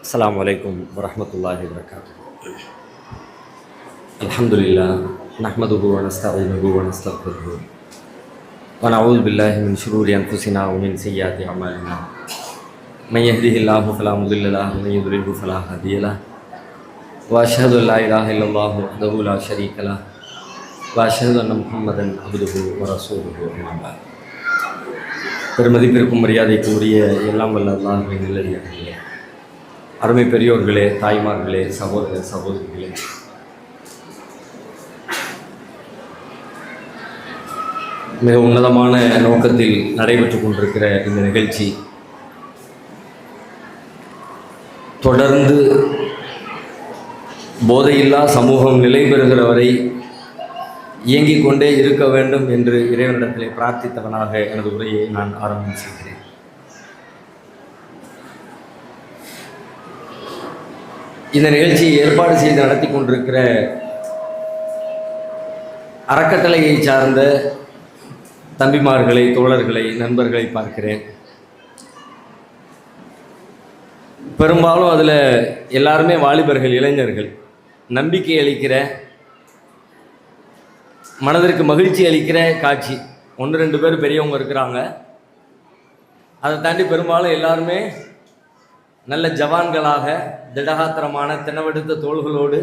السلام عليكم ورحمة الله وبركاته. الحمد لله نحمده ونستعينه ونستغفره ونعوذ بالله من شرور أنفسنا ومن سيئات أعمالنا. من يهده الله فلا مضل له ومن يضلله فلا هادي له وأشهد أن لا إله إلا الله وحده لا شريك له وأشهد أن محمدا عبده ورسوله أما بعد. பெருமதிப்பிற்கும் மரியாதைக்கும் உரிய எல்லாம் வல்ல அல்லாஹ்வின் நல்லடியார்களே, அருமை பெரியோர்களே, தாய்மார்களே, சகோதர சகோதரிகளே, மிக உன்னதமான நோக்கத்தில் நடைபெற்று கொண்டிருக்கிற இந்த நிகழ்ச்சி தொடர்ந்து போதையில்லா சமூகம் நிலை பெறுகிற வரை இயங்கிக் கொண்டே இருக்க வேண்டும் என்று இறைவனிடத்திலே பிரார்த்தித்தவனாக எனது உரையை நான் ஆரம்பம் செய்கிறேன். இந்த நிகழ்ச்சியை ஏற்பாடு செய்து நடத்தி கொண்டிருக்கிற அறக்கட்டளையை சார்ந்த தம்பிமார்களை, தோழர்களை, நண்பர்களை பார்க்கிறேன். பெரும்பாலும் அதில் எல்லாருமே வாலிபர்கள், இளைஞர்கள். நம்பிக்கை அளிக்கிற, மனதிற்கு மகிழ்ச்சி அளிக்கிற காட்சி. 1-2 பேர் பெரியவங்க இருக்கிறாங்க. அதை தாண்டி பெரும்பாலும் எல்லாருமே நல்ல ஜவான்களாக, திடகாத்திரமான தினவெடுத்த தோள்களோடு,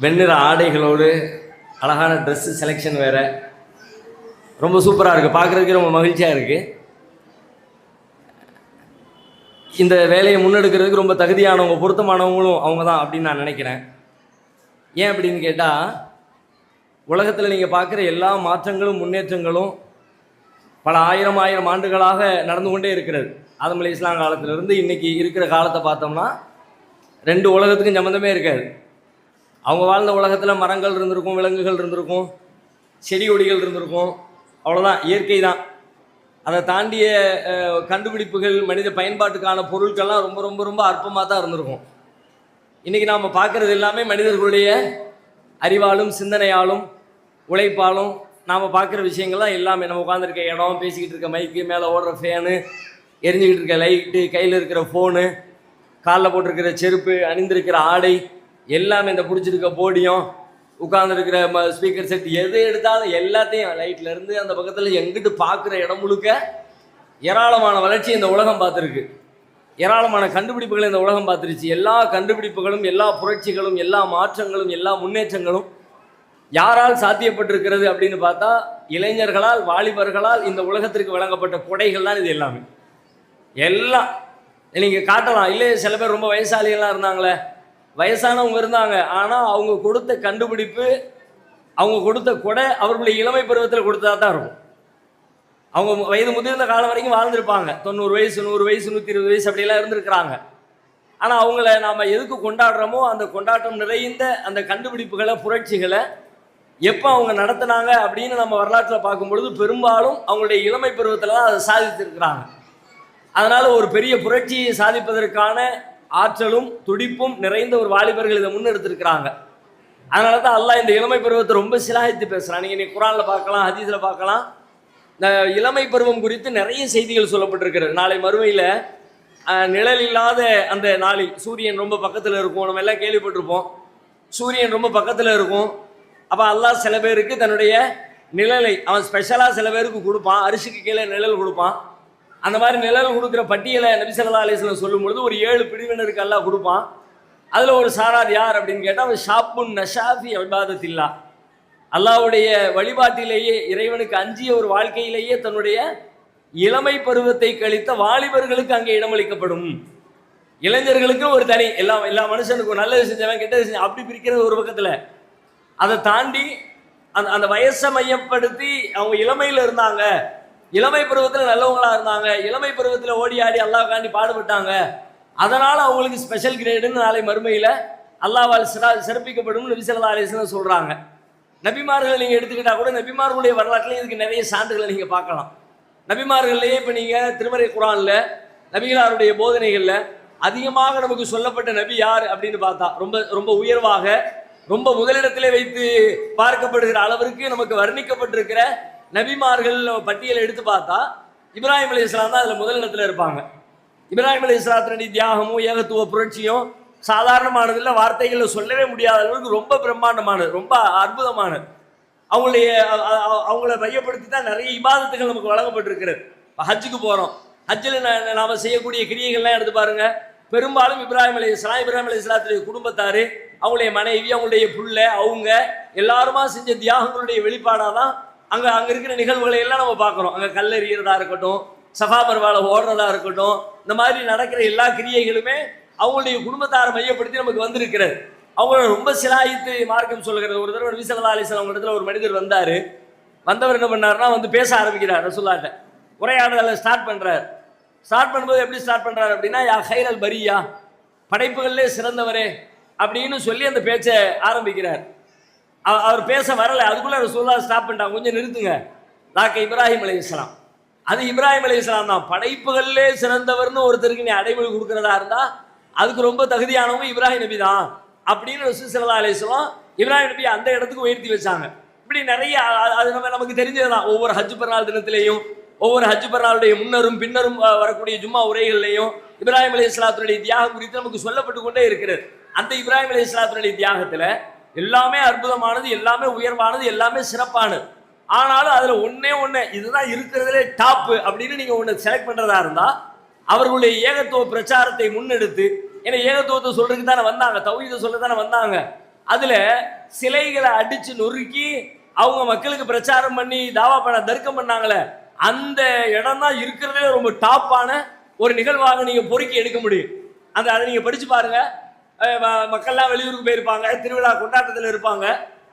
வெண்ணிற ஆடைகளோடு, அழகான ட்ரெஸ்ஸு செலெக்ஷன் வேறு, ரொம்ப சூப்பராக இருக்குது. பார்க்குறதுக்கு ரொம்ப மகிழ்ச்சியாக இருக்குது. இந்த வேலையை முன்னெடுக்கிறதுக்கு ரொம்ப தகுதியானவங்க, பொருத்தமானவங்களும் அவங்க தான் அப்படின்னு நான் நினைக்கிறேன். ஏன் அப்படின்னு கேட்டால், உலகத்தில் நீங்கள் பார்க்குற எல்லா மாற்றங்களும் முன்னேற்றங்களும் பல ஆயிரம் ஆண்டுகளாக நடந்து கொண்டே இருக்கிறது. ஆதம் அலைஹிஸ்ஸலாம் காலத்திலிருந்து இன்றைக்கி இருக்கிற காலத்தை பார்த்தோம்னா 2 உலகத்துக்கும் சம்மந்தமே இருக்காது. அவங்க வாழ்ந்த உலகத்தில் மரங்கள் இருந்திருக்கும், விலங்குகள் இருந்திருக்கும், செடி கொடிகள் இருந்திருக்கும், அவ்வளோதான், இயற்கை தான். அதை தாண்டிய கண்டுபிடிப்புகள், மனித பயன்பாட்டுக்கான பொருட்கள்லாம் ரொம்ப ரொம்ப ரொம்ப அற்பமாக தான் இருந்திருக்கும். இன்றைக்கி நாம் பார்க்குறது எல்லாமே மனிதர்களுடைய அறிவாலும் சிந்தனையாலும் உழைப்பாலும் நாம் பார்க்குற விஷயங்கள்லாம் எல்லாமே. நம்ம உட்காந்துருக்க இடம், பேசிக்கிட்டு இருக்க மைக்கு, மேலே ஓடுற ஃபேனு, எரிஞ்சிக்கிட்டு இருக்க லைட்டு, கையில் இருக்கிற ஃபோனு, காலில் போட்டிருக்கிற செருப்பு, அணிந்திருக்கிற ஆடை, எல்லாமே, இந்த பிடிச்சிருக்க போடியம், உட்காந்துருக்கிற ஸ்பீக்கர் செட், எது எடுத்தாலும் எல்லாத்தையும், லைட்லேருந்து அந்த பக்கத்தில் எங்கிட்டு பார்க்குற இடம் முழுக்க ஏராளமான வளர்ச்சி இந்த உலகம் பார்த்துருக்கு. ஏராளமான கண்டுபிடிப்புகளை இந்த உலகம் பார்த்துருச்சு. எல்லா கண்டுபிடிப்புகளும், எல்லா புரட்சிகளும், எல்லா மாற்றங்களும், எல்லா முன்னேற்றங்களும் யாரால் சாத்தியப்பட்டிருக்கிறது அப்படின்னு பார்த்தா, இளைஞர்களால், வாலிபர்களால் இந்த உலகத்திற்கு வழங்கப்பட்ட கொடைகள் தான் இது எல்லாமே. எல்லாம் நீங்கள் காட்டலாம். இல்லை, சில பேர் ரொம்ப வயசாளிகள்லாம் இருந்தாங்களே, வயசானவங்க இருந்தாங்க, ஆனால் அவங்க கொடுத்த கண்டுபிடிப்பு, அவங்க கொடுத்த கொடை அவர்களுடைய இளமை பருவத்தில் கொடுத்ததா தான் இருக்கும். அவங்க வயது முதிர்ந்த காலம் வரைக்கும் வாழ்ந்திருப்பாங்க. 90 வயசு, 100 வயசு, 120 வயசு அப்படிலாம் இருந்திருக்கிறாங்க. ஆனால் அவங்கள நாம் எதுக்கு கொண்டாடுறோமோ, அந்த கொண்டாட்டம் நிறைந்த அந்த கண்டுபிடிப்புகளை, புரட்சிகளை எப்போ அவங்க நடத்தினாங்க அப்படின்னு நம்ம வரலாற்றில் பார்க்கும்பொழுது பெரும்பாலும் அவங்களுடைய இளமை பருவத்தில் தான் அதை சாதித்திருக்கிறாங்க. அதனால் ஒரு பெரிய புரட்சியை சாதிப்பதற்கான ஆற்றலும் துடிப்பும் நிறைந்த ஒரு வாலிபர்கள் இதை முன்னெடுத்திருக்கிறாங்க. அதனால தான் அல்லாஹ் இந்த இளமை பருவத்தை ரொம்ப சிலாகித்து பேசுகிறான். நீங்கள் குர்ஆனில் பார்க்கலாம், ஹதீஸில் பார்க்கலாம். இந்த இளமை பருவம் குறித்து நிறைய செய்திகள் சொல்லப்பட்டிருக்கிறது. நாளை மறுமையில் நிழல் இல்லாத அந்த நாளில் சூரியன் ரொம்ப பக்கத்தில் இருக்கும். நம்ம எல்லாம் கேள்விப்பட்டிருப்போம், சூரியன் ரொம்ப பக்கத்தில் இருக்கும். அப்போ அல்லாஹ் சில பேருக்கு தன்னுடைய நிழலை அவன் ஸ்பெஷலாக சில பேருக்கு கொடுப்பான். அரிசிக்கு கீழே நிழல் கொடுப்பான். அந்த மாதிரி நிழல் கொடுக்குற பட்டியலை நபி ஸல்லல்லாஹு அலைஹி வஸல்லம் சொல்லும் பொழுது ஒரு 7 பிரிவினருக்கு அல்லாஹ் கொடுப்பான். அதில் ஒரு சாரார் யார் அப்படின்னு கேட்டால், அவன் ஷாப்புன் நஷாஃபி இபாதத்தில்லா, அல்லாஹ்வுடைய வழிபாட்டிலேயே, இறைவனுக்கு அஞ்சிய ஒரு வாழ்க்கையிலேயே தன்னுடைய இளமை பருவத்தை கழித்த வாலிபர்களுக்கு அங்கே இடமளிக்கப்படும். இளைஞர்களுக்கு ஒரு தனி, எல்லா மனுஷனுக்கும் நல்லது செஞ்சவன், கெட்டது செஞ்சவன் அப்படி பிரிக்கிறது ஒரு பக்கத்தில். அதை தாண்டி அந்த வயசை மையப்படுத்தி அவங்க இளமையில் இருந்தாங்க, இளமை பருவத்தில் நல்லவங்களாக இருந்தாங்க, இளமை பருவத்தில் ஓடி ஆடி அல்லாஹ்காண்டி பாடுபட்டாங்க, அதனால் அவங்களுக்கு ஸ்பெஷல் கிரேடுன்னு நாளை மறுமையில் அல்லாஹ்வால் சிறப்பிக்கப்படும் நபி ஸல்லல்லாஹு அலைஹி வஸல்லம் சொல்கிறாங்க. நபிமார்கள் நீங்கள் எடுத்துக்கிட்டால் கூட நபிமார்களுடைய வரலாற்றிலையும் இதுக்கு நிறைய சான்றுகளை நீங்கள் பார்க்கலாம். நபிமார்கள்லேயே இப்போ நீங்கள் திருமறை குர்ஆனில் நபிகளாருடைய போதனைகளில் அதிகமாக நமக்கு சொல்லப்பட்ட நபி யார் அப்படின்னு பார்த்தா, ரொம்ப ரொம்ப உயர்வாக, ரொம்ப முதலிடத்திலே வைத்து பார்க்கப்படுகிற அளவிற்கு நமக்கு வர்ணிக்கப்பட்டிருக்கிற நபிமார்கள் பட்டியலை எடுத்து பார்த்தா இப்ராஹிம் அலைஹிஸ்ஸலாம் தான் அதில் முதலிடத்தில் இருப்பாங்க. இப்ராஹிம் அலைஹிஸ்ஸலாத்துடைய தியாகமும் ஏகத்துவ புரட்சியும் சாதாரணமானது இல்லை, வார்த்தைகளில் சொல்லவே முடியாத அளவுக்கு ரொம்ப பிரம்மாண்டமானது, ரொம்ப அற்புதமானது. அவங்கள மையப்படுத்தி தான் நிறைய இபாதத்துகள் நமக்கு வழங்கப்பட்டிருக்கிறது. ஹஜ்ஜுக்கு போகிறோம், ஹஜ்ஜில் நாம் செய்யக்கூடிய கிரியைகள்லாம் எடுத்து பாருங்க. பெரும்பாலும் இப்ராஹிம் அலைஹிஸ்ஸலாத்துடைய குடும்பத்தார், அவங்களுடைய மனைவி, அவங்களுடைய புள்ள, அவங்க எல்லாருமா செஞ்ச தியாகங்களுடைய வெளிப்பாடாக தான் அங்கே இருக்கிற நிகழ்வுகளை எல்லாம் நம்ம பார்க்குறோம். அங்கே கல்லெறிகிறதா இருக்கட்டும், சஃபா மர்வால ஓடுறதா இருக்கட்டும், இந்த மாதிரி நடக்கிற எல்லா கிரியைகளுமே அவங்களுடைய குடும்பத்தாரை மையப்படுத்தி நமக்கு வந்திருக்கிறது. அவங்கள ரொம்ப சிலாயித்து மார்க்கம் சொல்லுகிறது. ஒரு தடவை நபி ஸல்லல்லாஹு அலைஹி வஸல்லம் அவங்க இடத்துல ஒரு மனிதர் வந்தார். வந்தவர் என்ன பண்ணாருன்னா, வந்து பேச ஆரம்பிக்கிறார். ரசூலுல்லாஹ்ட்ட உரையாடலை ஸ்டார்ட் பண்ணுறார். ஸ்டார்ட் பண்ணும்போது எப்படி ஸ்டார்ட் பண்ணுறாரு அப்படின்னா, யா ஹைரல் பரியா, படைப்புகளிலே சிறந்தவரே அப்படின்னு சொல்லி அந்த பேச்சை ஆரம்பிக்கிறார். அவர் பேச வரலை, அதுக்குள்ளே ரசூலுல்லாஹ் ஸ்டாப் பண்ணிட்டாங்க. கொஞ்சம் நிறுத்துங்க, லாக்க இப்ராஹிம் அலைஹிஸ்ஸலாம், அது இப்ராஹிம் அலைஹிஸ்ஸலாம் தான். படைப்புகளிலே சிறந்தவர்னு ஒருத்தருக்கு நீ அடைமொழி கொடுக்குறதா இருந்தா அதுக்கு ரொம்ப தகுதியானவங்க இப்ராஹிம் நபி தான் அப்படின்னு ரசூல் ஸல்லல்லாஹு அலைஹி வஸல்லம் இப்ராஹிம் நபி அந்த இடத்துக்கு உயர்த்தி வச்சாங்க. இப்படி நிறைய அது நமக்கு தெரிஞ்சதுதான். ஒவ்வொரு ஹஜ் பெருநாள் தினத்திலையும், ஒவ்வொரு ஹஜ் பெருநாளுடைய முன்னரும் பின்னரும் வரக்கூடிய ஜும்மா உரைகள்லையும் இப்ராஹிம் அலைஹிஸ்ஸலாத்துடைய தியாகம் குறித்து நமக்கு சொல்லப்பட்டு கொண்டே இருக்கிறது. அந்த இப்ராஹிம் அலைஹிஸ்ஸலாத்துடைய தியாகத்துல எல்லாமே அற்புதமானது, எல்லாமே உயர்வானது, எல்லாமே சிறப்பானது. ஆனாலும் அதுல ஒண்ணே இதுதான் இருக்கிறதுலே டாப்பு அப்படின்னு நீங்க ஒண்ணு செலக்ட் பண்றதா இருந்தா, அவர்களுடைய ஏகத்துவ பிரச்சாரத்தை முன்னெடுத்து, ஏன்னா ஏகத்துவத்தை சொல்றதுக்கு தானே வந்தாங்க, தௌஹீதை சொல்ல தானே வந்தாங்க. அதுல சிலைகளை அடிச்சு நொறுக்கி அவங்க மக்களுக்கு பிரச்சாரம் பண்ணி தாவா பண்ண தர்க்கம் பண்ணாங்களே, அந்த இடம் தான் இருக்கிறதுலே ரொம்ப டாப்பான ஒரு நிகழ்வாக நீங்க பொறுக்கி எடுக்க முடியும். அதை நீங்க படிச்சு பாருங்க. மக்கள்லாம் வெளியூருக்கு போயிருப்பாங்க, திருவிழா கொண்டாட்டத்தில் இருப்பாங்க.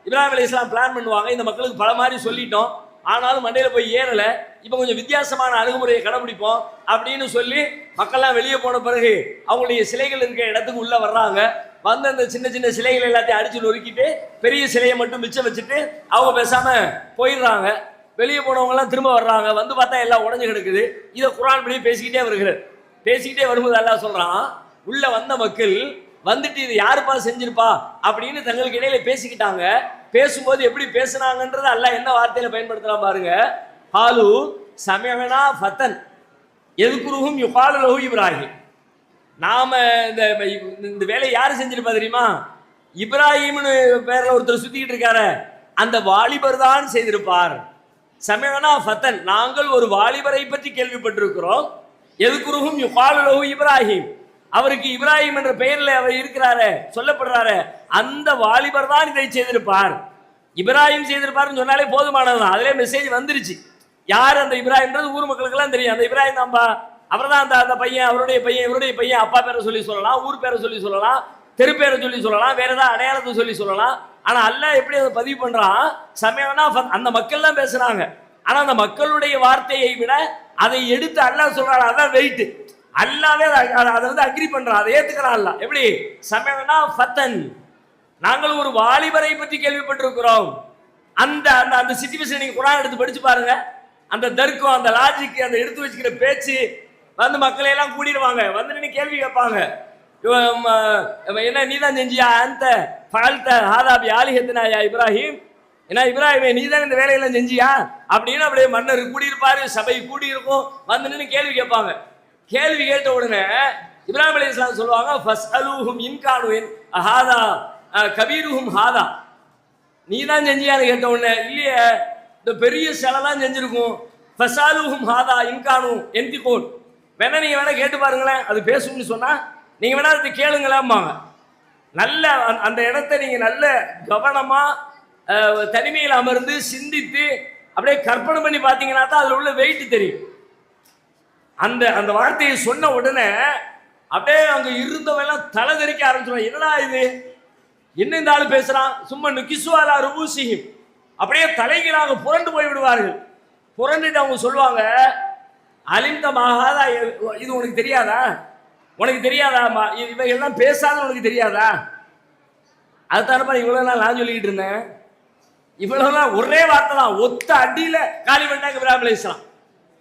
இப்ராஹிம் அலைஹிஸ்ஸலாம் பிளான் பண்ணுவாங்க, இந்த மக்களுக்கு பல மாதிரி சொல்லிட்டோம், ஆனாலும் மண்டையில் போய் ஏறலை, இப்போ கொஞ்சம் வித்தியாசமான அணுகுமுறையை கடைபிடிப்போம் அப்படின்னு சொல்லி மக்கள்லாம் வெளியே போன பிறகு அவங்களுடைய சிலைகள் இருக்கிற இடத்துக்கு உள்ள வர்றாங்க. வந்து அந்த சின்ன சின்ன சிலைகள் எல்லாத்தையும் அடிச்சு நொறுக்கிட்டு பெரிய சிலையை மட்டும் மிச்சம் வச்சுட்டு அவங்க பேசாம போயிடுறாங்க. வெளியே போனவங்கலாம் திரும்ப வர்றாங்க, வந்து பார்த்தா எல்லாம் உடஞ்சு கிடக்குது. இதை குர்ஆன் படி பேசிக்கிட்டே வருகிறது. பேசிக்கிட்டே வரும்போது அல்லாஹ் சொல்றான், உள்ள வந்த மக்கள் வந்துட்டு இது யாருப்பா செஞ்சிருப்பா அப்படின்னு தங்களுக்கு இடையில பேசிக்கிட்டாங்க. பேசும்போது எப்படி பேசுனாங்கன்றது அல்லாஹ் என்ன வார்த்தையில பயன்படுத்தலாம் பாருங்க. ஹாலு சமிஅனா ஃபதன் யذ்குருஹும் யுகாலு லஹு இப்ராஹிம். நாம இந்த வேலையை யாரு செஞ்சிருப்பா தெரியுமா? இப்ராஹிம்னு பேர்ல ஒருத்தர் சுத்திக்கிட்டு இருக்காரு, அந்த வாலிபர் தான் செய்திருப்பார். சமிஅனா ஃபதன், நாங்கள் ஒரு வாலிபரை பற்றி கேள்விப்பட்டிருக்கிறோம். யذ்குருஹும் யுகாலு லஹு இப்ராஹிம், அவருக்கு இப்ராஹிம் என்ற பெயர்ல அவர் இருக்கிறாரு, சொல்லப்படுறாரு, அந்த வாலிபர் தான் இதை செய்திருப்பார். இப்ராஹிம் செய்திருப்பார்னு சொன்னாலே போதுமானதுதான். அதிலே மெசேஜ் வந்துருச்சு. யார் அந்த இப்ராஹிம்ன்றது ஊர் மக்களுக்கு எல்லாம் தெரியும். அந்த இப்ராஹிம் தான்பா, அவர் தான் அந்த பையன், அவருடைய பையன், இவருடைய பையன். அப்பா பேரை சொல்லி சொல்லலாம், ஊர் பேரை சொல்லி சொல்லலாம், தெரு பேரை சொல்லி சொல்லலாம், வேற ஏதாவது அடையாளத்தை சொல்லி சொல்லலாம். ஆனா அல்லாஹ் எப்படி அதை பதிவு பண்றான்? சமயம்னா அந்த மக்கள் தான் பேசுறாங்க. ஆனா அந்த மக்களுடைய வார்த்தையை விட அதை எடுத்து அல்லாஹ் சொல்றாரு, அதான் வெயிட். அல்லாவே அதை வந்து அக்ரி பண்றான், அதை ஏத்துக்கிறான் அல்லாஹ். எப்படி? சமயம்னா ஃபத்தன், நாங்கள் ஒரு வாலிபரை பற்றி கேள்விப்பட்டிருக்கிறோம். அந்த அந்த சிச்சுவேஷன் நீங்க குர்ஆன் எடுத்து படிச்சு பாருங்க. அந்த தர்க்கம், அந்த லாஜிக், அந்த எடுத்து வச்சுக்கிற பேச்சு வந்து மக்களை எல்லாம் கூடிடுவாங்க. வந்து நீ கேள்வி கேட்பாங்க, என்ன நீ தான் செஞ்சியா? அந்த ஃபஅல்த ஹாதா பி ஆலிஹத்தினா யா இப்ராஹிம், ஏன்னா இப்ராஹிமே நீ தான் இந்த வேலையெல்லாம் செஞ்சியா அப்படின்னு அப்படியே மன்னர் கூடியிருப்பாரு, சபை கூடி இருக்கும். வந்து நின்று கேள்வி கேட்பாங்க. கேள்வி கேட்ட உடனே இப்ராஹிம் அலைஹிஸ்ஸலாம் சொல்லுவாங்க, ஃபஸ்அலூஹும் இன் கானூ ஹாதா கபீருஹும் ஹாதா, நீ தான் செஞ்சியான்னு கேட்ட உடனே, இல்லையே இந்த பெரிய சிலைலாம் செஞ்சிருக்கும். ஃபஸ்அலூஹும் ஹாதா இன் கானூ யன்திகூன், வேணா நீங்க வேணா கேட்டு பாருங்களேன், அது பேசும்னு சொன்னா நீங்க வேணா அதை கேளுங்களேம்பாங்க. நல்ல அந்த இடத்தை நீங்க நல்ல கவனமா தனிமையில் அமர்ந்து சிந்தித்து அப்படியே கற்பனை பண்ணி பார்த்தீங்கன்னா தான் அதில் உள்ள வெயிட் தெரியும். அந்த அந்த வார்த்தையை சொன்ன உடனே அப்படியே அங்க இருந்தவெல்லாம் தலை தெறிக்க ஆரம்பிச்சிருவாங்க. என்னடா இது, என்ன இந்த ஆளு பேசுறான்? சும்மா நுகிசுவாலா ருபூசிஹிம், அப்படியே தலைகீழாக புரண்டு போய் விடுவார்கள். புரண்டுட்டு அவங்க சொல்லுவாங்க, அலிந்த மகாதா, இது உனக்கு தெரியாதா? உனக்கு தெரியாதா? இவைகள்லாம் பேசாத உனக்கு தெரியாதா? அதுதானப்பா இவ்வளவு நாள் நான் சொல்லிக்கிட்டு இருந்தேன். இவ்வளவு நாள் ஒரே வார்த்தை தான், ஒத்த அடியில காலி பண்ணாங்க இப்ராஹிம் அலைஹிஸ்ஸலாம்.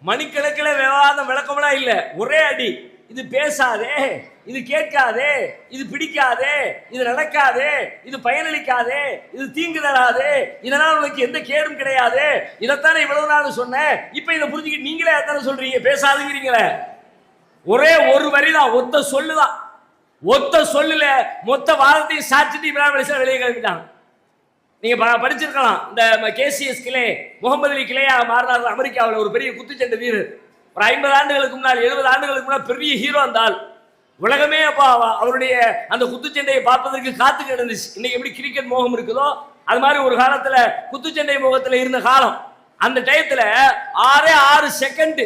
மணிக்கணக்கில் விவாதம் விளக்கம்லாம் இல்லை, ஒரே அடி. இது பேசாதே, இது கேட்காதே, இது பிடிக்காதே, இது நடக்காதே, இது பயனளிக்காதே, இது தீங்கு தராதே, இதனால் உனக்கு எந்த கேடும் கிடையாது, இதைத்தானே இவ்வளவு நாள் சொன்னேன். இப்ப இதை புரிஞ்சுக்கிட்டு நீங்களே அதான சொல்றீங்க, பேசாதுங்கிறீங்களே. ஒரே ஒரு வரிதான், ஒத்த சொல்லுதான். ஒத்த சொல்லுல மொத்த வாதத்தையும் சாட்சிட்டு இப்ராஹிம் அலைஹிஸ்ஸலாம் வெளியே கிளம்பிட்டாங்க. நீங்க படிச்சிருக்கலாம், இந்த கேசிஎஸ் கிளே, முகமது அலி கிளேயா மாறினார் அமெரிக்காவில், ஒரு பெரிய குத்துச்சண்டை வீரர். ஒரு 50 ஆண்டுகளுக்கு முன்னால், 70 ஆண்டுகளுக்கு முன்னால் பெரிய ஹீரோ இருந்தால் உலகமே அப்போ அவருடைய அந்த குத்துச்சண்டையை பார்ப்பதற்கு காத்து கிடந்துச்சு. இன்னைக்கு எப்படி கிரிக்கெட் மோகம் இருக்குதோ அது மாதிரி ஒரு காலத்துல குத்துச்சண்டை மோகத்துல இருந்த காலம். அந்த டயத்துல 6 செகண்ட்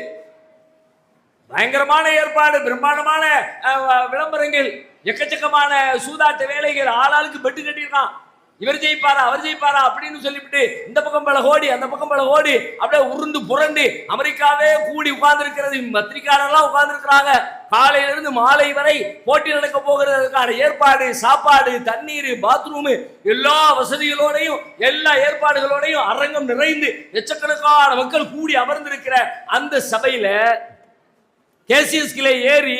பயங்கரமான ஏற்பாடு, பிரம்மாண்டமான விளம்பரங்கள், எக்கச்சக்கமான சூதாட்ட வேலைகள், ஆளாளுக்கு பெட்டு கட்டியிருக்கான். இவர் ஜெயிப்பாரா அவர் ஜெயிப்பாரா அப்படின்னு சொல்லிவிட்டு இந்த பக்கம் பல கோடி அந்த பக்கம் பல கோடி அப்படியே உருண்டு புரண்டு அமெரிக்காவே கூடி உட்கார்ந்து இருக்கிறது. பத்திரிகையாளர்லாம் உட்கார்ந்து இருக்கிறாங்க. காலையிலிருந்து மாலை வரை போட்டி நடக்க போகிறதுக்கான ஏற்பாடு, சாப்பாடு, தண்ணீர், பாத்ரூம், எல்லா வசதிகளோடையும் எல்லா ஏற்பாடுகளோடையும் அரங்கம் நிறைந்து லட்சக்கணக்கான மக்கள் கூடி அமர்ந்திருக்கிற அந்த சபையில கேசிஎஸ் கிளை ஏறி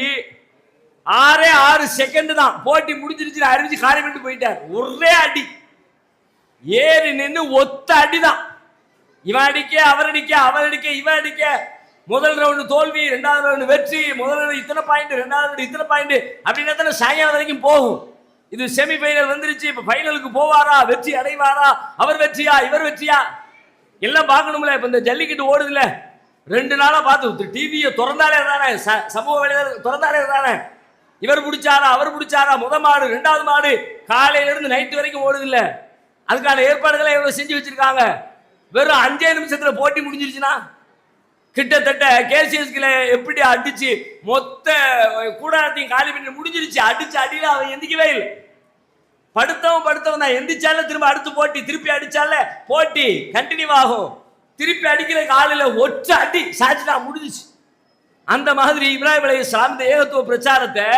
6 செகண்ட் தான் போட்டி முடிஞ்சிருச்சு அறிவிச்சு காரியம் பண்ணிட்டு போயிட்டார். ஒரே அடி ஏறி நின்று ஒத்த அடிதான். இவன் அடிக்க அவர் அடிக்க அவர் அடிக்க இவன் அடிக்க. முதல் ரவுண்டு தோல்வி, 2வது ரவுண்டு வெற்றி. முதல் ரவுண்டு இத்தனை பாயிண்ட், 2வது ரவுண்டு இத்தனை பாயிண்ட் அப்படின்னா சாயங்காலம் வரைக்கும் போகும். இது செமி ஃபைனல் வந்துருச்சு. இப்ப ஃபைனலுக்கு போவாரா, வெற்றி அடைவாரா, அவர் வெற்றியா இவர் வெற்றியா எல்லாம் பார்க்கணும்ல. இப்ப இந்த ஜல்லிக்கட்டு ஓடுதுல, 2 நாளா பார்த்து டிவியை திறந்தாலே தானே, சமூக வலைதளம் திறந்தாலே தானே, இவர் பிடிச்சாரா அவர் பிடிச்சாரா, மாடு 2வது மாடு காலையில இருந்து நைட்டு வரைக்கும் ஓடுது இல்ல. அதுக்கான ஏற்பாடுகளை எவ்வளவு செஞ்சு வச்சிருக்காங்க. வெறும் 5 நிமிஷத்துல போட்டி முடிஞ்சிருச்சுன்னா கிட்டத்தட்ட கேசிஎஸ்களை எப்படி அடிச்சு மொத்த கூடாரத்தையும் காலி பண்ணி முடிஞ்சிருச்சு. அடிச்சு அடியில அவன் எந்திக்கவே இல்லை. படுத்தவன் தான் எந்திரிச்சால திரும்ப அடுத்து போட்டி, திருப்பி அடிச்சால போட்டி கண்டினியூ ஆகும். திருப்பி அடிக்கிற காலையில ஒற்ற அடி சாட்சினா முடிஞ்சிச்சு. அந்த மாதிரி இப்ராஹிம் அலைஹிஸ்ஸலாம் இந்த ஏகத்துவ பிரச்சாரத்தை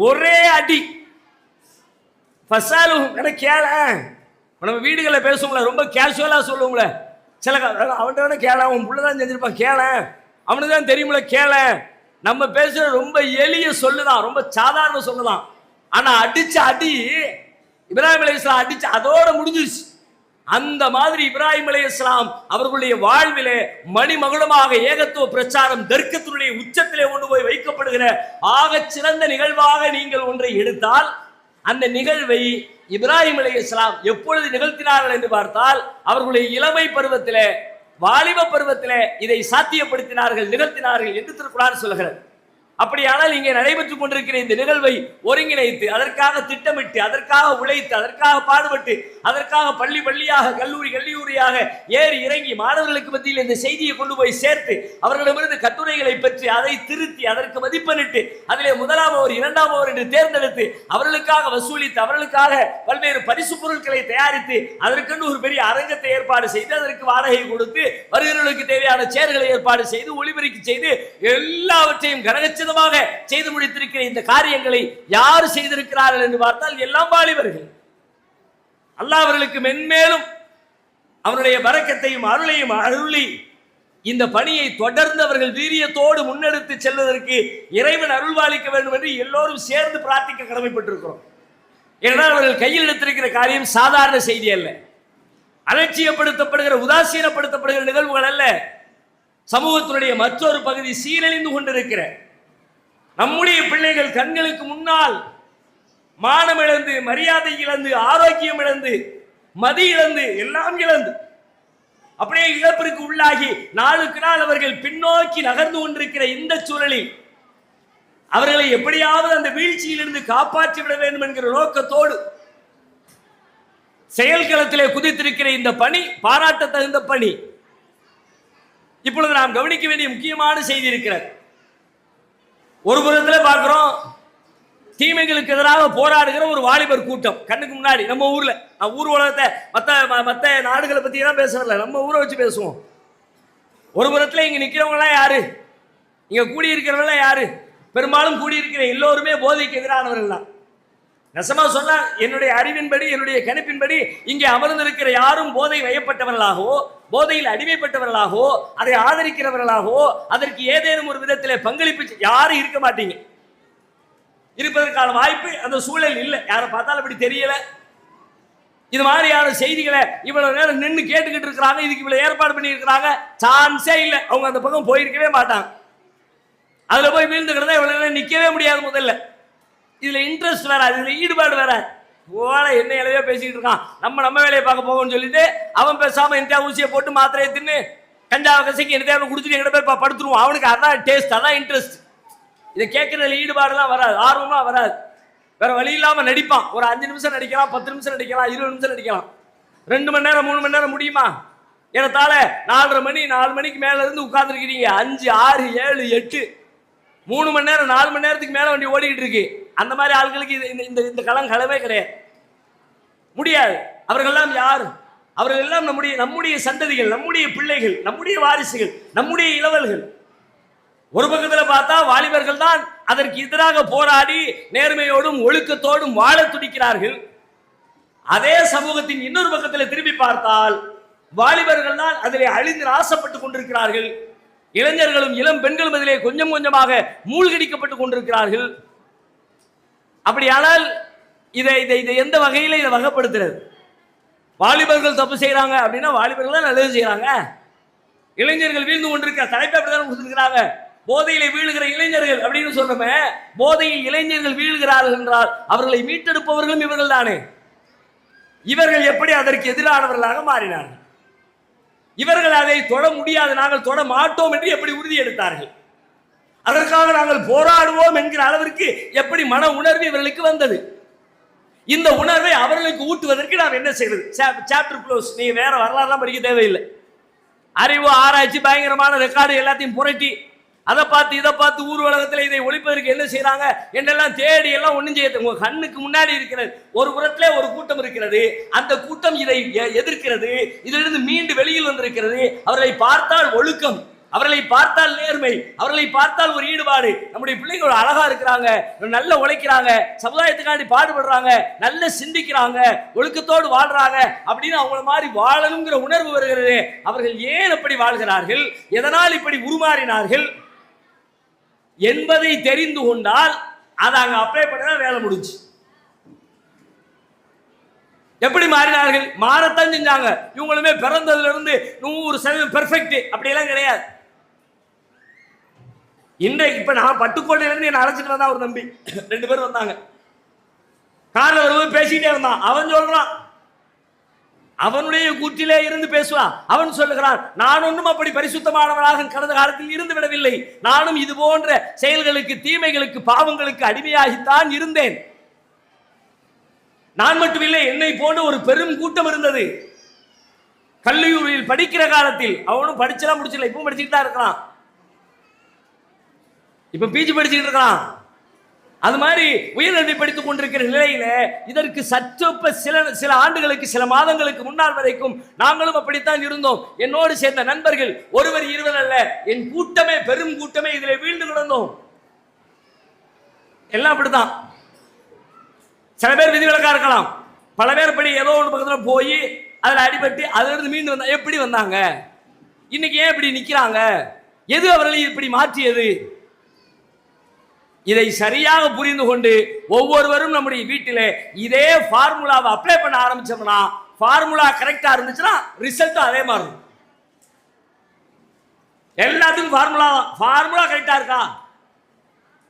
ஒரே அடி கேள. நம்ம வீடுகளை பேசுவோம்ல, ரொம்ப கேஷுவலா சொல்லுவோம்ல, சில அவன்கிட்ட வேணா கேள, அவன் புள்ளதான் செஞ்சிருப்பான், கேள அவனுக்கு தான் தெரியுமில்ல கேள. நம்ம பேசுற ரொம்ப எளிய சொல்லுதான், ரொம்ப சாதாரண சொல்லுதான். ஆனா அடிச்ச அடி இப்ராஹிம் அலைஹிஸ்ஸலாம் அடிச்சு அதோட முடிஞ்சிருச்சு. அந்த மாதிரி இப்ராஹிம் அலைஹிஸ்ஸலாம் அவர்களுடைய வாழ்விலே மணிமகுடமாக ஏகத்துவ பிரச்சாரம் தர்க்கத்தினுடைய உச்சத்திலே கொண்டு போய் வைக்கப்படுகிற ஆக சிறந்த நிகழ்வாக நீங்கள் ஒன்றை எடுத்தால், அந்த நிகழ்வை இப்ராஹிம் அலைஹிஸ்ஸலாம் எப்பொழுது நிகழ்த்தினார்கள் என்று பார்த்தால், அவர்களுடைய இளமை பருவத்திலே, வாலிப பருவத்திலே இதை சாத்தியப்படுத்தினார்கள், நிகழ்த்தினார்கள் என்று திருக்குர்ஆன் சொல்கிறது. அப்படியானால் இங்கே நடைபெற்றுக் கொண்டிருக்கிற இந்த நிகழ்வை ஒருங்கிணைத்து, அதற்காக திட்டமிட்டு, அதற்காக உழைத்து, அதற்காக பாடுபட்டு, அதற்காக பள்ளி பள்ளியாக கல்லூரி கல்லூரியாக ஏறி இறங்கி மாணவர்களுக்கு மத்தியில் இந்த செய்தியை கொண்டு போய் சேர்த்து அவர்களிடமிருந்து கட்டுரைகளை பெற்று அதை திருத்தி அதற்கு மதிப்பெண்ணிட்டு அதிலே 1ஆம் ஓவர் 2ஆம் ஓவர் என்று தேர்ந்தெடுத்து அவர்களுக்காக வசூலித்து அவர்களுக்காக பல்வேறு பரிசு பொருட்களை தயாரித்து அதற்கென்று ஒரு பெரிய அரங்கத்தை ஏற்பாடு செய்து அதற்கு வாடகை கொடுத்து வருகிறவர்களுக்கு தேவையான சேர்களை ஏற்பாடு செய்து ஒளிபெருக்கி செய்து எல்லாவற்றையும் கனகச்சித செய்து முடித்திருக்கிற இந்த காரியங்களை யார் செய்திருக்கிறார்கள் என்று பார்த்தால் எல்லாம் வாலிபர்கள். அல்லாஹ் அவர்களுக்கு மென்மேலும் அவருடைய பரக்கத்தையும் அருளையும் அருளி இந்த பணியை தொடர்ந்து அவர்கள் வீரியத்தோடு முன்னெடுத்து செல்வதற்கு இறைவன் அருள்வாளிக்க வேண்டும் என்று எல்லோரும் சேர்ந்து பிரார்த்திக்க கடமைப்பட்டிருக்கிறோம். ஏனென்றால் அவர்கள் கையில் எடுத்திருக்கிற காரியம் சாதாரண செய்தி அல்ல, அலட்சியப்படுத்தப்படுகிற உதாசீனப்படுத்தப்படுகிற நிகழ்வுகள் அல்ல. சமூகத்தினுடைய மற்றொரு பகுதி சீரழிந்து கொண்டிருக்கிற நம்முடைய பிள்ளைகள் கண்களுக்கு முன்னால் மானம் இழந்து, மரியாதை இழந்து, ஆரோக்கியம் இழந்து, மதி இழந்து, எல்லாம் இழந்து அப்படியே இழப்பிற்கு உள்ளாகி நாளுக்கு நாள் அவர்கள் பின்னோக்கி நகர்ந்து கொண்டிருக்கிற இந்த சூழலில் அவர்களை எப்படியாவது அந்த வீழ்ச்சியிலிருந்து காப்பாற்றி விட வேண்டும் என்கிற நோக்கத்தோடு செயல்களத்திலே குதித்திருக்கிற இந்த பணி பாராட்ட தகுந்த பணி. இப்பொழுது நாம் கவனிக்க வேண்டிய முக்கியமான செய்தி இருக்கிறது. ஒரு புறத்தில் பார்க்கிறோம், தீமைகளுக்கு எதிராக போராடுகிற ஒரு வாலிபர் கூட்டம் கண்ணுக்கு முன்னாடி நம்ம ஊர்ல. ஊர் உலகத்தை மற்ற நாடுகளை பத்தி தான் பேசுறல, நம்ம ஊரை வச்சு பேசுவோம். ஒரு புறத்தில் இங்க நிக்கிறவங்க எல்லாம் யாரு, இங்க கூடியிருக்கிறவங்க யாரு, பெரும்பாலும் கூடியிருக்கிற எல்லோருமே போதைக்கு எதிரானவர்கள் தான். நெசமா சொன்னா என்னுடைய அறிவின்படி, என்னுடைய கணிப்பின்படி இங்கே அமர்ந்திருக்கிற யாரும் போதை வயப்பட்டவர்களாகவோ, போதையில் அடிமைப்பட்டவர்களாகவோ, அதை ஆதரிக்கிறவர்களாகவோ, அதற்கு ஏதேனும் ஒரு விதத்தில் பங்களிப்பு யாரும் இருக்க மாட்டீங்க. இருப்பதற்கான வாய்ப்பு அந்த சூழல் இல்லை. யாரை பார்த்தாலும் அப்படி தெரியல. இது மாதிரியான செய்திகளை இவ்வளவு நேரம் நின்று கேட்டுக்கிட்டு இருக்கிறாங்க, இதுக்கு இவ்வளவு ஏற்பாடு பண்ணி இருக்கிறாங்க, சான்ஸே இல்லை. அவங்க அந்த பக்கம் போயிருக்கவே மாட்டாங்க. அதுல போய் வீழ்ந்து கிடந்தா இவ்வளவு நிக்கவே முடியாது. முதல்ல இதுல இன்ட்ரெஸ்ட் வேற, இதுல ஈடுபாடு வேற. போல என்ன இலையோ பேசிக்கிட்டு இருக்கான், நம்ம வேலையை பார்க்க போவோம்னு சொல்லிட்டு அவன் பேசாம எந்த ஊசியை போட்டு மாத்திரையை தின்னு கஞ்சாவை கசைக்கு என்ன குடிச்சிட்டு எங்கிட்ட போய் படுத்துருவான். அவனுக்கு அதான் டேஸ்ட், அதான் இன்ட்ரெஸ்ட். இதை கேட்கறதுல ஈடுபாடுலாம் வராது, ஆர்வம்லாம் வராது. வேற வழி இல்லாம நடிப்பான். ஒரு 5 நிமிஷம் நடிக்கலாம், 10 நிமிஷம் நடிக்கலாம், 20 நிமிஷம் நடிக்கலாம். 2 மணி நேரம் 3 மணி நேரம் முடியுமா? ஏறத்தாழ 4:30 மணி 4 மணிக்கு மேல இருந்து உட்கார்ந்துருக்கிறீங்க. 5, 6, 7, 8 3 மணி நேரம் 4 மணி நேரத்துக்கு மேல வண்டி ஓடிக்கிட்டு இருக்கு. அந்த மாதிரி ஆட்களுக்கு இந்த களவே கிடையாது, முடியாது. அவர்கள்லாம் யார்? அவர்கள் எல்லாம் நம்முடைய சந்ததிகள், நம்முடைய பிள்ளைகள், நம்முடைய வாரிசுகள், நம்முடைய இளவல்கள். ஒரு பக்கத்தில் பார்த்தா வாலிபர்கள் தான் அதற்கு எதிராக போராடி நேர்மையோடும் ஒழுக்கத்தோடும் வாழ துடிக்கிறார்கள். அதே சமூகத்தின் இன்னொரு பக்கத்தில் திரும்பி பார்த்தால் வாலிபர்கள் தான் அதிலே அழிந்து ஆசைப்பட்டுக் கொண்டிருக்கிறார்கள். இளைஞர்களும் இளம் பெண்களும் அதிலே கொஞ்சம் கொஞ்சமாக மூழ்கடிக்கப்பட்டுக் கொண்டிருக்கிறார்கள். அப்படியானால் இதை எந்த வகையில் இதை வகைப்படுத்துறது? வாலிபர்கள் தப்பு செய்யறாங்க அப்படின்னா வாலிபர்கள் தான் நல்லது செய்யறாங்க. இளைஞர்கள் வீழ்ந்து கொண்டிருக்கிற தலைப்பை அப்படிதான் கொடுத்திருக்கிறாங்க. போதையிலே வீழுகிற இளைஞர்கள் அப்படின்னு சொல்றோமே, போதையில் இளைஞர்கள் வீழுகிறார்கள் என்றால் அவர்களை மீட்டெடுப்பவர்களும் இவர்கள் தானே. இவர்கள் எப்படி அதற்கு எதிரானவர்களாக மாறினார்கள்? இவர்கள் அதை தொட முடியாது, நாங்கள் தொட மாட்டோம் என்று எப்படி உறுதி எடுத்தார்கள்? அதற்காக நாங்கள் போராடுவோம் என்கிற அளவிற்கு எப்படி மன உணர்வு இவர்களுக்கு வந்தது? இந்த உணர்வை அவர்களுக்கு ஊட்டுவதற்கு நாம் என்ன செய்வது? Chapter close. நீங்க வேற வரலாறுலாம் படிக்க தேவையில்லை. அறிவு ஆராய்ச்சி பயங்கரமான ரெக்கார்டு எல்லாத்தையும் புரட்டி அதை பார்த்து இதை பார்த்து ஊர் உலகத்தில் இதை ஒழிப்பதற்கு என்ன செய்யறாங்க என்றெல்லாம் தேடி எல்லாம் ஒன்றும் செய்ய உங்க கண்ணுக்கு முன்னாடி இருக்கிறது. ஒரு புறத்திலே ஒரு கூட்டம் இருக்கிறது, அந்த கூட்டம் இதை எதிர்க்கிறது, இதிலிருந்து மீண்டு வெளியில் வந்திருக்கிறது. அவர்களை பார்த்தால் ஒழுக்கம், அவர்களை பார்த்தால் நேர்மை, அவர்களை பார்த்தால் ஒரு ஈடுபாடு. நம்முடைய பிள்ளைகள் அழகா இருக்கிறாங்க, நல்ல உழைக்கிறாங்க, சமுதாயத்துக்காண்டி பாடுபடுறாங்க, நல்ல சிந்திக்கிறாங்க, ஒழுக்கத்தோடு வாழ்றாங்க அப்படின்னு அவங்கள மாதிரி வாழணுங்கிற உணர்வு வருகிறது. அவர்கள் ஏன் அப்படி வாழ்கிறார்கள், எதனால் இப்படி உருமாறினார்கள் என்பதை தெரிந்து கொண்டால் அதை அங்க அப்ளை பண்ண வேலை முடிஞ்சு. எப்படி மாறினார்கள்? மாறத்தான் செஞ்சாங்க. இவங்களுமே பிறந்ததுல இருந்து 100% பெர்ஃபெக்ட் அப்படியெல்லாம் கிடையாது. இன்றைக்கு இப்ப நான் பட்டுக்கோட்டையில இருந்து என்ன அழைச்சிட்டு வந்தா ஒரு தம்பி, 2 பேர் வந்தாங்க. கார்ல வரும்போது பேசிக்கிட்டே இருந்தான். அவன் சொல்றான், அவனுடைய கூற்றிலே இருந்து பேசுவான். அவன் சொல்லுகிறான், நான் ஒன்றும் அப்படி பரிசுத்தமானவனாக கடந்த காலத்தில் இருந்து விடவில்லை. நானும் இது போன்ற செயல்களுக்கு, தீமைகளுக்கு, பாவங்களுக்கு அடிமையாகித்தான் இருந்தேன். நான் மட்டும் இல்லை, என்னை போன்ற ஒரு பெரும் கூட்டம் இருந்தது. கல்லூரியில் படிக்கிற காலத்தில் அவனும் படிச்செல்லாம் முடிச்சல, இப்பவும் படிச்சுட்டு தான் இருக்கான். இப்ப பிஜி படிச்சுட்டு இருக்கான். அது மாதிரி உயர்கல்வி படித்துக் கொண்டிருக்கிற நிலையில இதற்கு சற்றொப்ப சில ஆண்டுகளுக்கு, சில மாதங்களுக்கு முன்னால் வரைக்கும் நாங்களும் அப்படித்தான் இருந்தோம். என்னோடு சேர்ந்த நண்பர்கள் ஒருவர் இருவர் அல்ல, என் கூட்டமே, பெரும் கூட்டமே இதில் வீழ்ந்து கிடந்தோம். எல்லாம் அப்படித்தான். சில பேர் விதிவிலக்கா இருக்கலாம், பல பேர் படி ஏதோ ஒரு பக்கத்தில் போய் அதில் அடிபட்டு அதிலிருந்து மீண்டு வந்தா எப்படி வந்தாங்க, இன்னைக்கு ஏன் இப்படி நிற்கிறாங்க, எது அவர்களை இப்படி மாற்றியது? இதை சரியாக புரிந்து கொண்டு ஒவ்வொருவரும் நம்முடைய வீட்டிலே இதே ஃபார்முலாவை அப்ளை பண்ண ஆரம்பிச்சோம்னா, ஃபார்முலா கரெக்டா இருந்துச்சுன்னா ரிசல்ட்டும் அதே மாதிரி இருக்கும். எல்லாத்துக்கும் ஃபார்முலா கரெக்டா இருக்கா?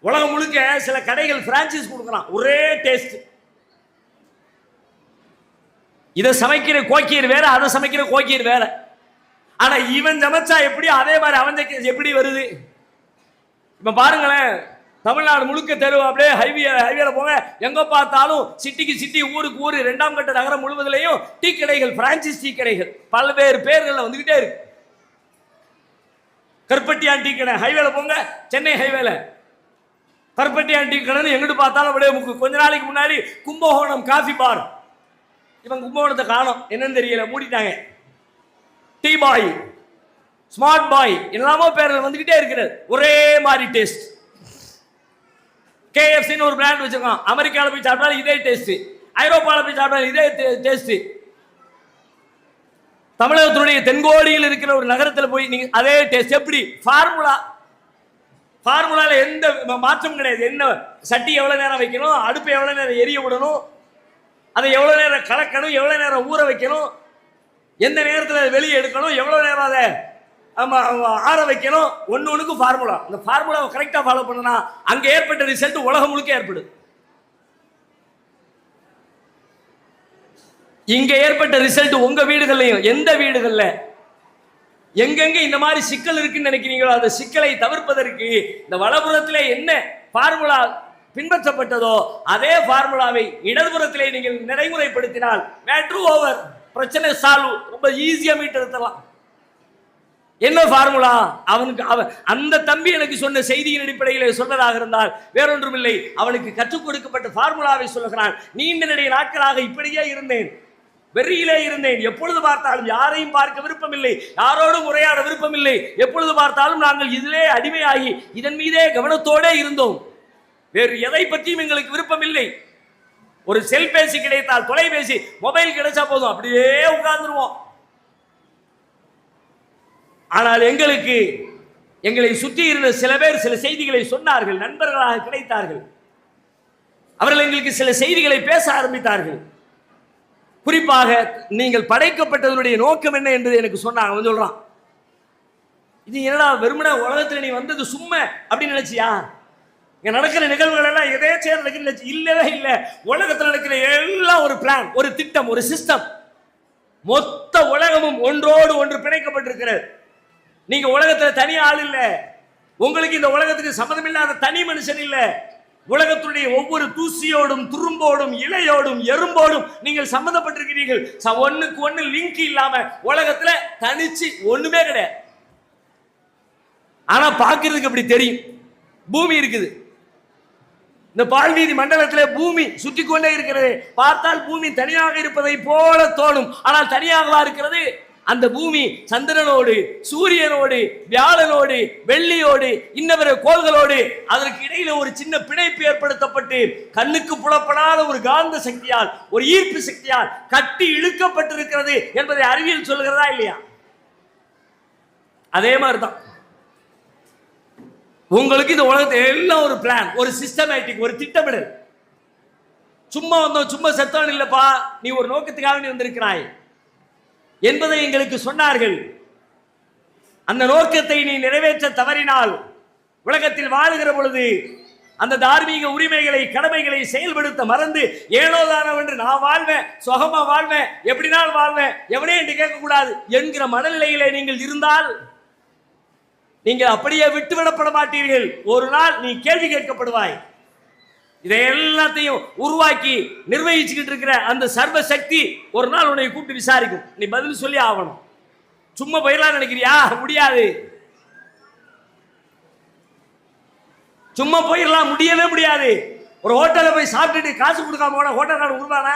உலகம் முழுக்க சில கடைகள் பிரான்சைஸ் கொடுக்கலாம், ஒரே டேஸ்ட். இதை சமைக்கிற கோக்கியர் வேற, அதை சமைக்கிற கோக்கியர் வேற. ஆனா இவன் சமைச்சா எப்படி அதே மாதிரி அவன் எப்படி வருது? இப்ப பாருங்களேன், தமிழ்நாடு முழுக்க தெருவு அப்படியே ஹைவேல போங்க, எங்க பார்த்தாலும் சிட்டிக்கு சிட்டி, ஊருக்கு ஊரு, 2ஆம் கட்ட நகரம் முழுவதிலையும் டீ கடைகள், பிரான்சைஸ் டீ கடைகள் பல்வேறு பேர்கள் வந்துகிட்டே இருக்கு. கருப்பட்டியான் டீ கடை ஹைவேல போங்க, சென்னை ஹைவேல கருப்பட்டியான் டீ கடை எங்கிட்டு பார்த்தாலும் அப்படியே கொஞ்ச நாளைக்கு முன்னாடி கும்பகோணம் காஃபி பார், இவன் கும்பகோணத்தை காணோம், என்னன்னு தெரியல, மூடிட்டாங்க. டீ பாய், ஸ்மார்ட் பாய், எல்லாமோ பேர்கள் வந்துகிட்டே இருக்கிறது, ஒரே மாதிரி டேஸ்ட். KFCன்னு ஒரு பிராண்ட் வச்சிருக்கான், அமெரிக்காவில் போய் சாப்பிட்டாலும் இதே டேஸ்ட், ஐரோப்பாவில் போய் சாப்பிட்டாலும் இதே டேஸ்ட். தமிழகத்தினுடைய தென்கோடியில் இருக்கிற ஒரு நகரத்தில் போய் நீங்க அதே டேஸ்ட். எப்படி? ஃபார்முலால எந்த மாற்றம் கிடையாது. என்ன சட்டி எவ்வளவு நேரம் வைக்கணும், அடுப்பை எவ்வளவு நேரம் எரிய விடணும், அதை எவ்வளவு நேரம் கலக்கணும், எவ்வளவு நேரம் ஊற வைக்கணும், எந்த நேரத்தில் வெளியே எடுக்கணும், எவ்வளவு நேரம் அதை ஆற வைக்கணும். ஒண்ணுக்கு ஃபார்முலா. அந்த ஃபார்முலாவை கரெக்டா ஃபாலோ பண்ணனா அங்க ஏற்பட்ட ரிசல்ட் உலகம் முழுக்க ஏற்படும். இங்க ஏற்பட்ட ரிசல்ட் உங்க வீடுகள்லையும், எந்த வீடுகள்ல எங்கெங்க இந்த மாதிரி சிக்கல் இருக்குன்னு நினைக்கிறீங்களோ அந்த சிக்கலை தவிர்ப்பதற்கு இந்த வலப்புறத்திலே என்ன ஃபார்முலா பின்பற்றப்பட்டதோ அதே ஃபார்முலாவை இடதுபுறத்திலே நீங்கள் நடைமுறைப்படுத்தினால் மேட்ரு ஓவர், பிரச்சனை சால்வ், ரொம்ப ஈஸியா மீட்டெடுத்தலாம். என்ன ஃபார்முலா? அவனுக்கு அந்த தம்பி எனக்கு சொன்ன செய்தியின் அடிப்படையில் சொன்னதாக இருந்தால் வேறொன்றும் இல்லை, அவனுக்கு கற்றுக் கொடுக்கப்பட்ட ஃபார்முலாவை சொல்லுகிறான். நீண்ட நெடிய நாட்களாக இப்படியே இருந்தேன், வெறியிலே இருந்தேன், எப்பொழுது பார்த்தாலும் யாரையும் பார்க்க விருப்பம் இல்லை, யாரோடும் உரையாட விருப்பம் இல்லை, எப்பொழுது பார்த்தாலும் நாங்கள் இதிலே அடிமையாகி இதன் மீதே கவனத்தோடே இருந்தோம், வேறு எதை பற்றியும் எங்களுக்கு விருப்பம் இல்லை. ஒரு செல்பேசி கிடைத்தால், தொலைபேசி மொபைல் கிடைச்சா போதும், அப்படியே உட்கார்ந்துருவோம். ஆனால் எங்களை சுற்றி இருந்த சில பேர் சில செய்திகளை சொன்னார்கள், நண்பர்களாக கிடைத்தார்கள். அவர்கள் எங்களுக்கு சில செய்திகளை பேச ஆரம்பித்தார்கள். குறிப்பாக நீங்கள் படைக்கப்பட்டதனுடைய நோக்கம் என்ன என்று எனக்கு சொன்னாங்க. அவன் சொல்றான், இது என்னடா வெறுமனே உலகத்தில் நீ வந்தது சும்மா அப்படின்னு நினைச்சியா? இங்க நடக்கிற நிகழ்வுகள் எல்லாம் எதேச்சே நடக்குது? இல்லவே இல்லை. உலகத்தில் நடக்கிற எல்லாம் ஒரு பிளான், ஒரு திட்டம், ஒரு சிஸ்டம். மொத்த உலகமும் ஒன்றோடு ஒன்று பிணைக்கப்பட்டிருக்கிறது. நீங்க உலகத்துல தனி ஆள் இல்ல, உங்களுக்கு இந்த உலகத்துக்கு சம்மதம் இல்லாத தனி மனுஷன் இல்ல. உலகத்துடைய ஒவ்வொரு தூசியோடும் துரும்போடும் இலையோடும் எறும்போடும் நீங்கள் சம்பந்தப்பட்டிருக்கிறீர்கள். ஒண்ணுக்கு ஒண்ணு லிங்க் இல்லாம உலகத்துல தனிச்சு ஒண்ணுமே கிடையாது. ஆனா பாக்குறதுக்கு அப்படி தெரியும். பூமி இருக்குது, இந்த பால்வீதி மண்டலத்திலே பூமி சுற்றி கொண்டே இருக்கிறது. பார்த்தால் பூமி தனியாக இருப்பதை போல தோணும், ஆனால் தனியாகவா இருக்கிறது? அந்த பூமி சந்திரனோடு, சூரியனோடு, வியாழனோடு, வெள்ளியோடு, இன்னவர கோள்களோடு அதற்கு இடையில ஒரு சின்ன பிணைப்பு ஏற்படுத்தப்பட்டு கண்ணுக்கு புலப்படாத ஒரு காந்த சக்தியால், ஒரு ஈர்ப்பு சக்தியால் கட்டி இழுக்கப்பட்டிருக்கிறது என்பதை அறிவியல் சொல்லுகிறதா இல்லையா? அதே மாதிரிதான் உங்களுக்கு இந்த உலகத்தை எல்லாம் ஒரு பிளான், ஒரு சிஸ்டமேட்டிக், ஒரு திட்டமிடல். சும்மா வந்தோம் சும்மா செத்தவன் இல்லப்பா, நீ ஒரு நோக்கத்துக்காக நீ வந்திருக்கிறாய் என்பதை எங்களுக்கு சொன்னார்கள். அந்த நோக்கத்தை நீ நிறைவேற்ற தவறினால் உலகத்தில் வாழுகிற பொழுது அந்த தார்மீக உரிமைகளை, கடமைகளை செயல்படுத்த மறந்து ஏனோதானவென்று நான் வாழ்வேன், சுகமா வாழ்வேன், எப்படினால் வாழ்வேன், எவனே என்று கேட்கக்கூடாது என்கிற மனநிலையிலே நீங்கள் இருந்தால் நீங்கள் அப்படியே விட்டுவிடப்பட மாட்டீர்கள். ஒரு நாள் நீ கேள்வி கேட்கப்படுவாய். இதை எல்லாத்தையும் உருவாக்கி நிர்வகிச்சுக்கிட்டு இருக்கிற அந்த சர்வ சக்தி ஒரு நாள் உன்னை கூப்பிட்டு விசாரிக்கும். நீ பதில் சொல்லி ஆகணும். சும்மா போயிடலாம் நினைக்கிறியா? முடியாது. சும்மா போயிடலாம், முடியவே முடியாது. ஒரு ஹோட்டல்ல போய் சாப்பிட்டுட்டு காசு கொடுக்காம போனா ஹோட்டல்காரன் விடுவானா?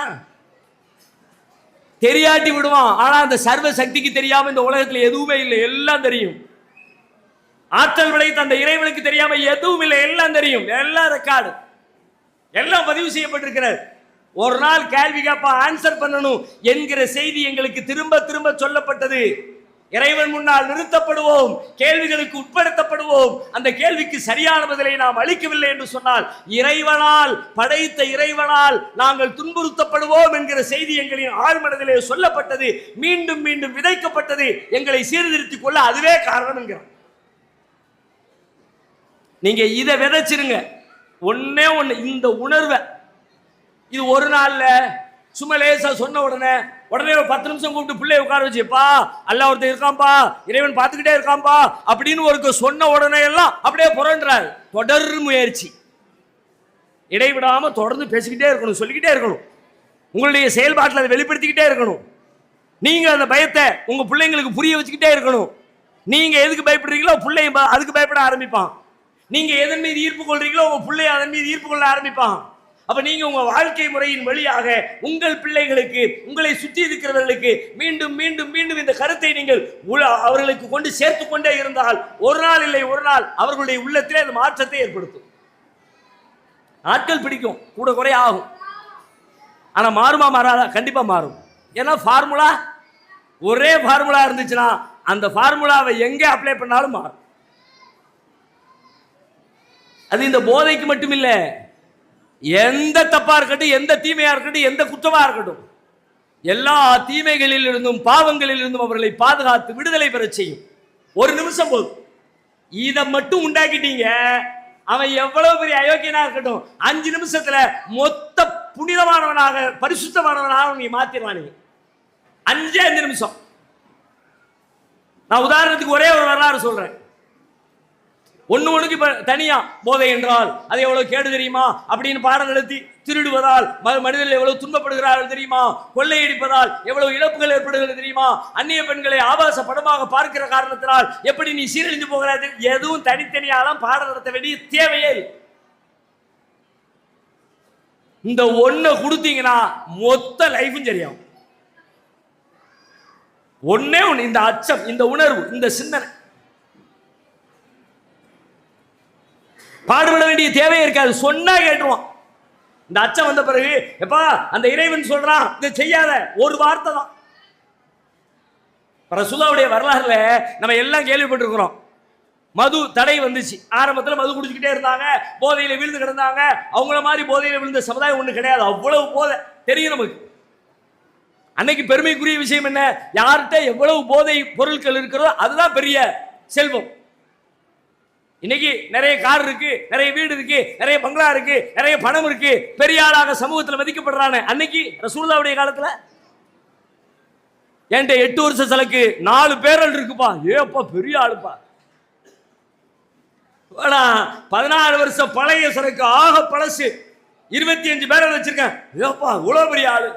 தெரியாட்டி விடுவான். ஆனா அந்த சர்வ சக்திக்கு தெரியாம இந்த உலகத்துல எதுவுமே இல்லை, எல்லாம் தெரியும். ஆற்றல் விளைத்த அந்த இறைவனுக்கு தெரியாம எதுவும் இல்லை, எல்லாம் தெரியும், எல்லாம் ரெக்கார்டு, எல்லாம் பதிவு செய்யப்பட்டிருக்கிறது. ஒரு நாள் கேள்வி கேட்பா, ஆன்சர் பண்ணணும் என்கிற செய்தி எங்களுக்கு திரும்ப திரும்ப சொல்லப்பட்டது. இறைவன் முன்னால் நிறுத்தப்படுவோம், கேள்விகளுக்கு உட்படுத்தப்படுவோம். அந்த கேள்விக்கு சரியான பதிலை நாம் அளிக்கவில்லை என்று சொன்னால் இறைவனால், படைத்த இறைவனால் நாங்கள் துன்புறுத்தப்படுவோம் என்கிற செய்தி எங்களின் ஆழ்மனதிலே சொல்லப்பட்டது. மீண்டும் மீண்டும் விதைக்கப்பட்டது. எங்களை சீர்திருத்திக் கொள்ள அதுவே காரணம் என்கிறார். நீங்க இதை விதைச்சிருங்க. ஒன்னே ஒண்ணு, இந்த உணர்வை இது ஒரு நாள்ல சும்மா லேசா சொன்ன உடனே ஒரு 10 நிமிஷம் கூப்பிட்டு பிள்ளைய உட்கார வச்சுப்பா, அல்ல ஒருத்தர் இருக்காம்பா, இறைவன் பார்த்துக்கிட்டே இருக்காம்பா அப்படின்னு ஒரு சொன்ன உடனே எல்லாம் அப்படியே புரண்டாரு. தொடர் முயற்சி, இடைவிடாம தொடர்ந்து பேசிக்கிட்டே இருக்கணும், சொல்லிக்கிட்டே இருக்கணும், உங்களுடைய செயல்பாட்டில் அதை வெளிப்படுத்திக்கிட்டே இருக்கணும். நீங்க அந்த பயத்தை உங்க பிள்ளைங்களுக்கு புரிய வச்சுக்கிட்டே இருக்கணும். நீங்க எதுக்கு பயப்படுறீங்களோ பிள்ளை அதுக்கு பயப்பட ஆரம்பிப்பான். நீங்க எதன் மீது ஈர்ப்பு கொள்றீங்களோ உங்க பிள்ளை அதன் மீது ஈர்ப்பு கொள்ள ஆரம்பிப்பான். அப்ப நீங்க உங்க வாழ்க்கை முறையின் வழியாக உங்கள் பிள்ளைகளுக்கு, உங்களை சுற்றி இருக்கிறவர்களுக்கு மீண்டும் மீண்டும் மீண்டும் இந்த கருத்தை நீங்கள் அவர்களுக்கு கொண்டு சேர்த்து கொண்டே இருந்தால் ஒரு நாள் இல்லை ஒரு நாள் அவர்களுடைய உள்ளத்திலே அந்த மாற்றத்தை ஏற்படுத்தும். நாட்கள் பிடிக்கும், கூட குறைய ஆகும். ஆனா மாறுமா மாறாதா? கண்டிப்பா மாறும். ஏன்னா ஃபார்முலா ஒரே ஃபார்முலா இருந்துச்சுன்னா அந்த ஃபார்முலாவை எங்க அப்ளை பண்ணாலும் மாறும். அது இந்த போதைக்கு மட்டும் இல்ல, எந்த தப்பா இருக்கட்டும், எந்த தீமையா இருக்கட்டும், எந்த குற்றமா இருக்கட்டும், எல்லா தீமைகளில் இருந்தும் பாவங்களில் இருந்தும் அவர்களை பாதுகாத்து விடுதலை பெற செய்யும். ஒரு நிமிஷம் போதும். இதை மட்டும் உண்டாக்கிட்டீங்க, அவன் எவ்வளவு பெரிய அயோக்கியனா இருக்கட்டும் 5 நிமிஷத்துல மொத்த புனிதமானவனாக பரிசுத்தமானவனாக நீ மாத்திடுவானீங்க. 5 நிமிஷம். நான் உதாரணத்துக்கு ஒரே ஒரு வரலாறு சொல்றேன். ஒண்ணுக்கு தனியா போதை என்றால் அது எவ்வளவு கேடு தெரியுமா அப்படின்னு பாடம் நடத்தி, திருடுவதால் மனிதர்கள் எவ்வளவு துன்பப்படுகிறார்கள் தெரியுமா, கொள்ளையடிப்பதால் எவ்வளவு இழப்புகள் ஏற்படுகிறது தெரியுமா, அந்நிய பெண்களை ஆபாச படமாக பார்க்கிற காரணத்தினால் எப்படி நீ சீரழிந்து போகிறாது, எதுவும் தனித்தனியாலாம் பாடம் நடத்த வேண்டிய தேவையே இல்லை. இந்த ஒன்ன கொடுத்தீங்கன்னா மொத்த லைஃபும் சரியாகும். ஒன்னே ஒண்ணு, இந்த அச்சம், இந்த உணர்வு, இந்த சிந்தனை, பாடுபட வேண்டிய தேவையே இருக்காது. சொன்னா கேட்டுருவான். இந்த அச்சம் வந்த பிறகு எப்பா அந்த இறைவன் சொல்றான் இதை செய்யாத, ஒரு வார்த்தை தான். ரசூலுல்லாஹ்வுடைய வரலாறுல நம்ம எல்லாம் கேள்விப்பட்டிருக்கிறோம். மது தடை வந்துச்சு. ஆரம்பத்தில் மது குடிச்சுக்கிட்டே இருந்தாங்க, போதையில விழுந்து கிடந்தாங்க. அவங்கள மாதிரி போதையில விழுந்த சமுதாயம் ஒண்ணு கிடையாது. அவ்வளவு போதை தெரியும் நமக்கு. அன்னைக்கு பெருமைக்குரிய விஷயம் என்ன, யார்கிட்ட எவ்வளவு போதை பொருட்கள் இருக்கிறதோ அதுதான் பெரிய செல்வம். இன்னைக்கு நிறைய கார் இருக்கு, நிறைய வீடு இருக்கு, நிறைய பங்களா இருக்கு, நிறைய பணம் இருக்கு, பெரிய ஆளாக சமூகத்தில் மதிக்கப்படுறாங்க. அன்னைக்கு ரசூலுல்லாஹ்வுடைய காலத்துல என்கிட்ட 8 வருஷ சலக்கு 4 பேரல் இருக்குப்பா, ஏப்பா பெரிய ஆளுப்பா. 14 வருஷம் பழைய சரக்கு ஆக பழசு 25 பேரல் வச்சிருக்கேன், ஏப்பா இவ்வளவு பெரிய ஆளு.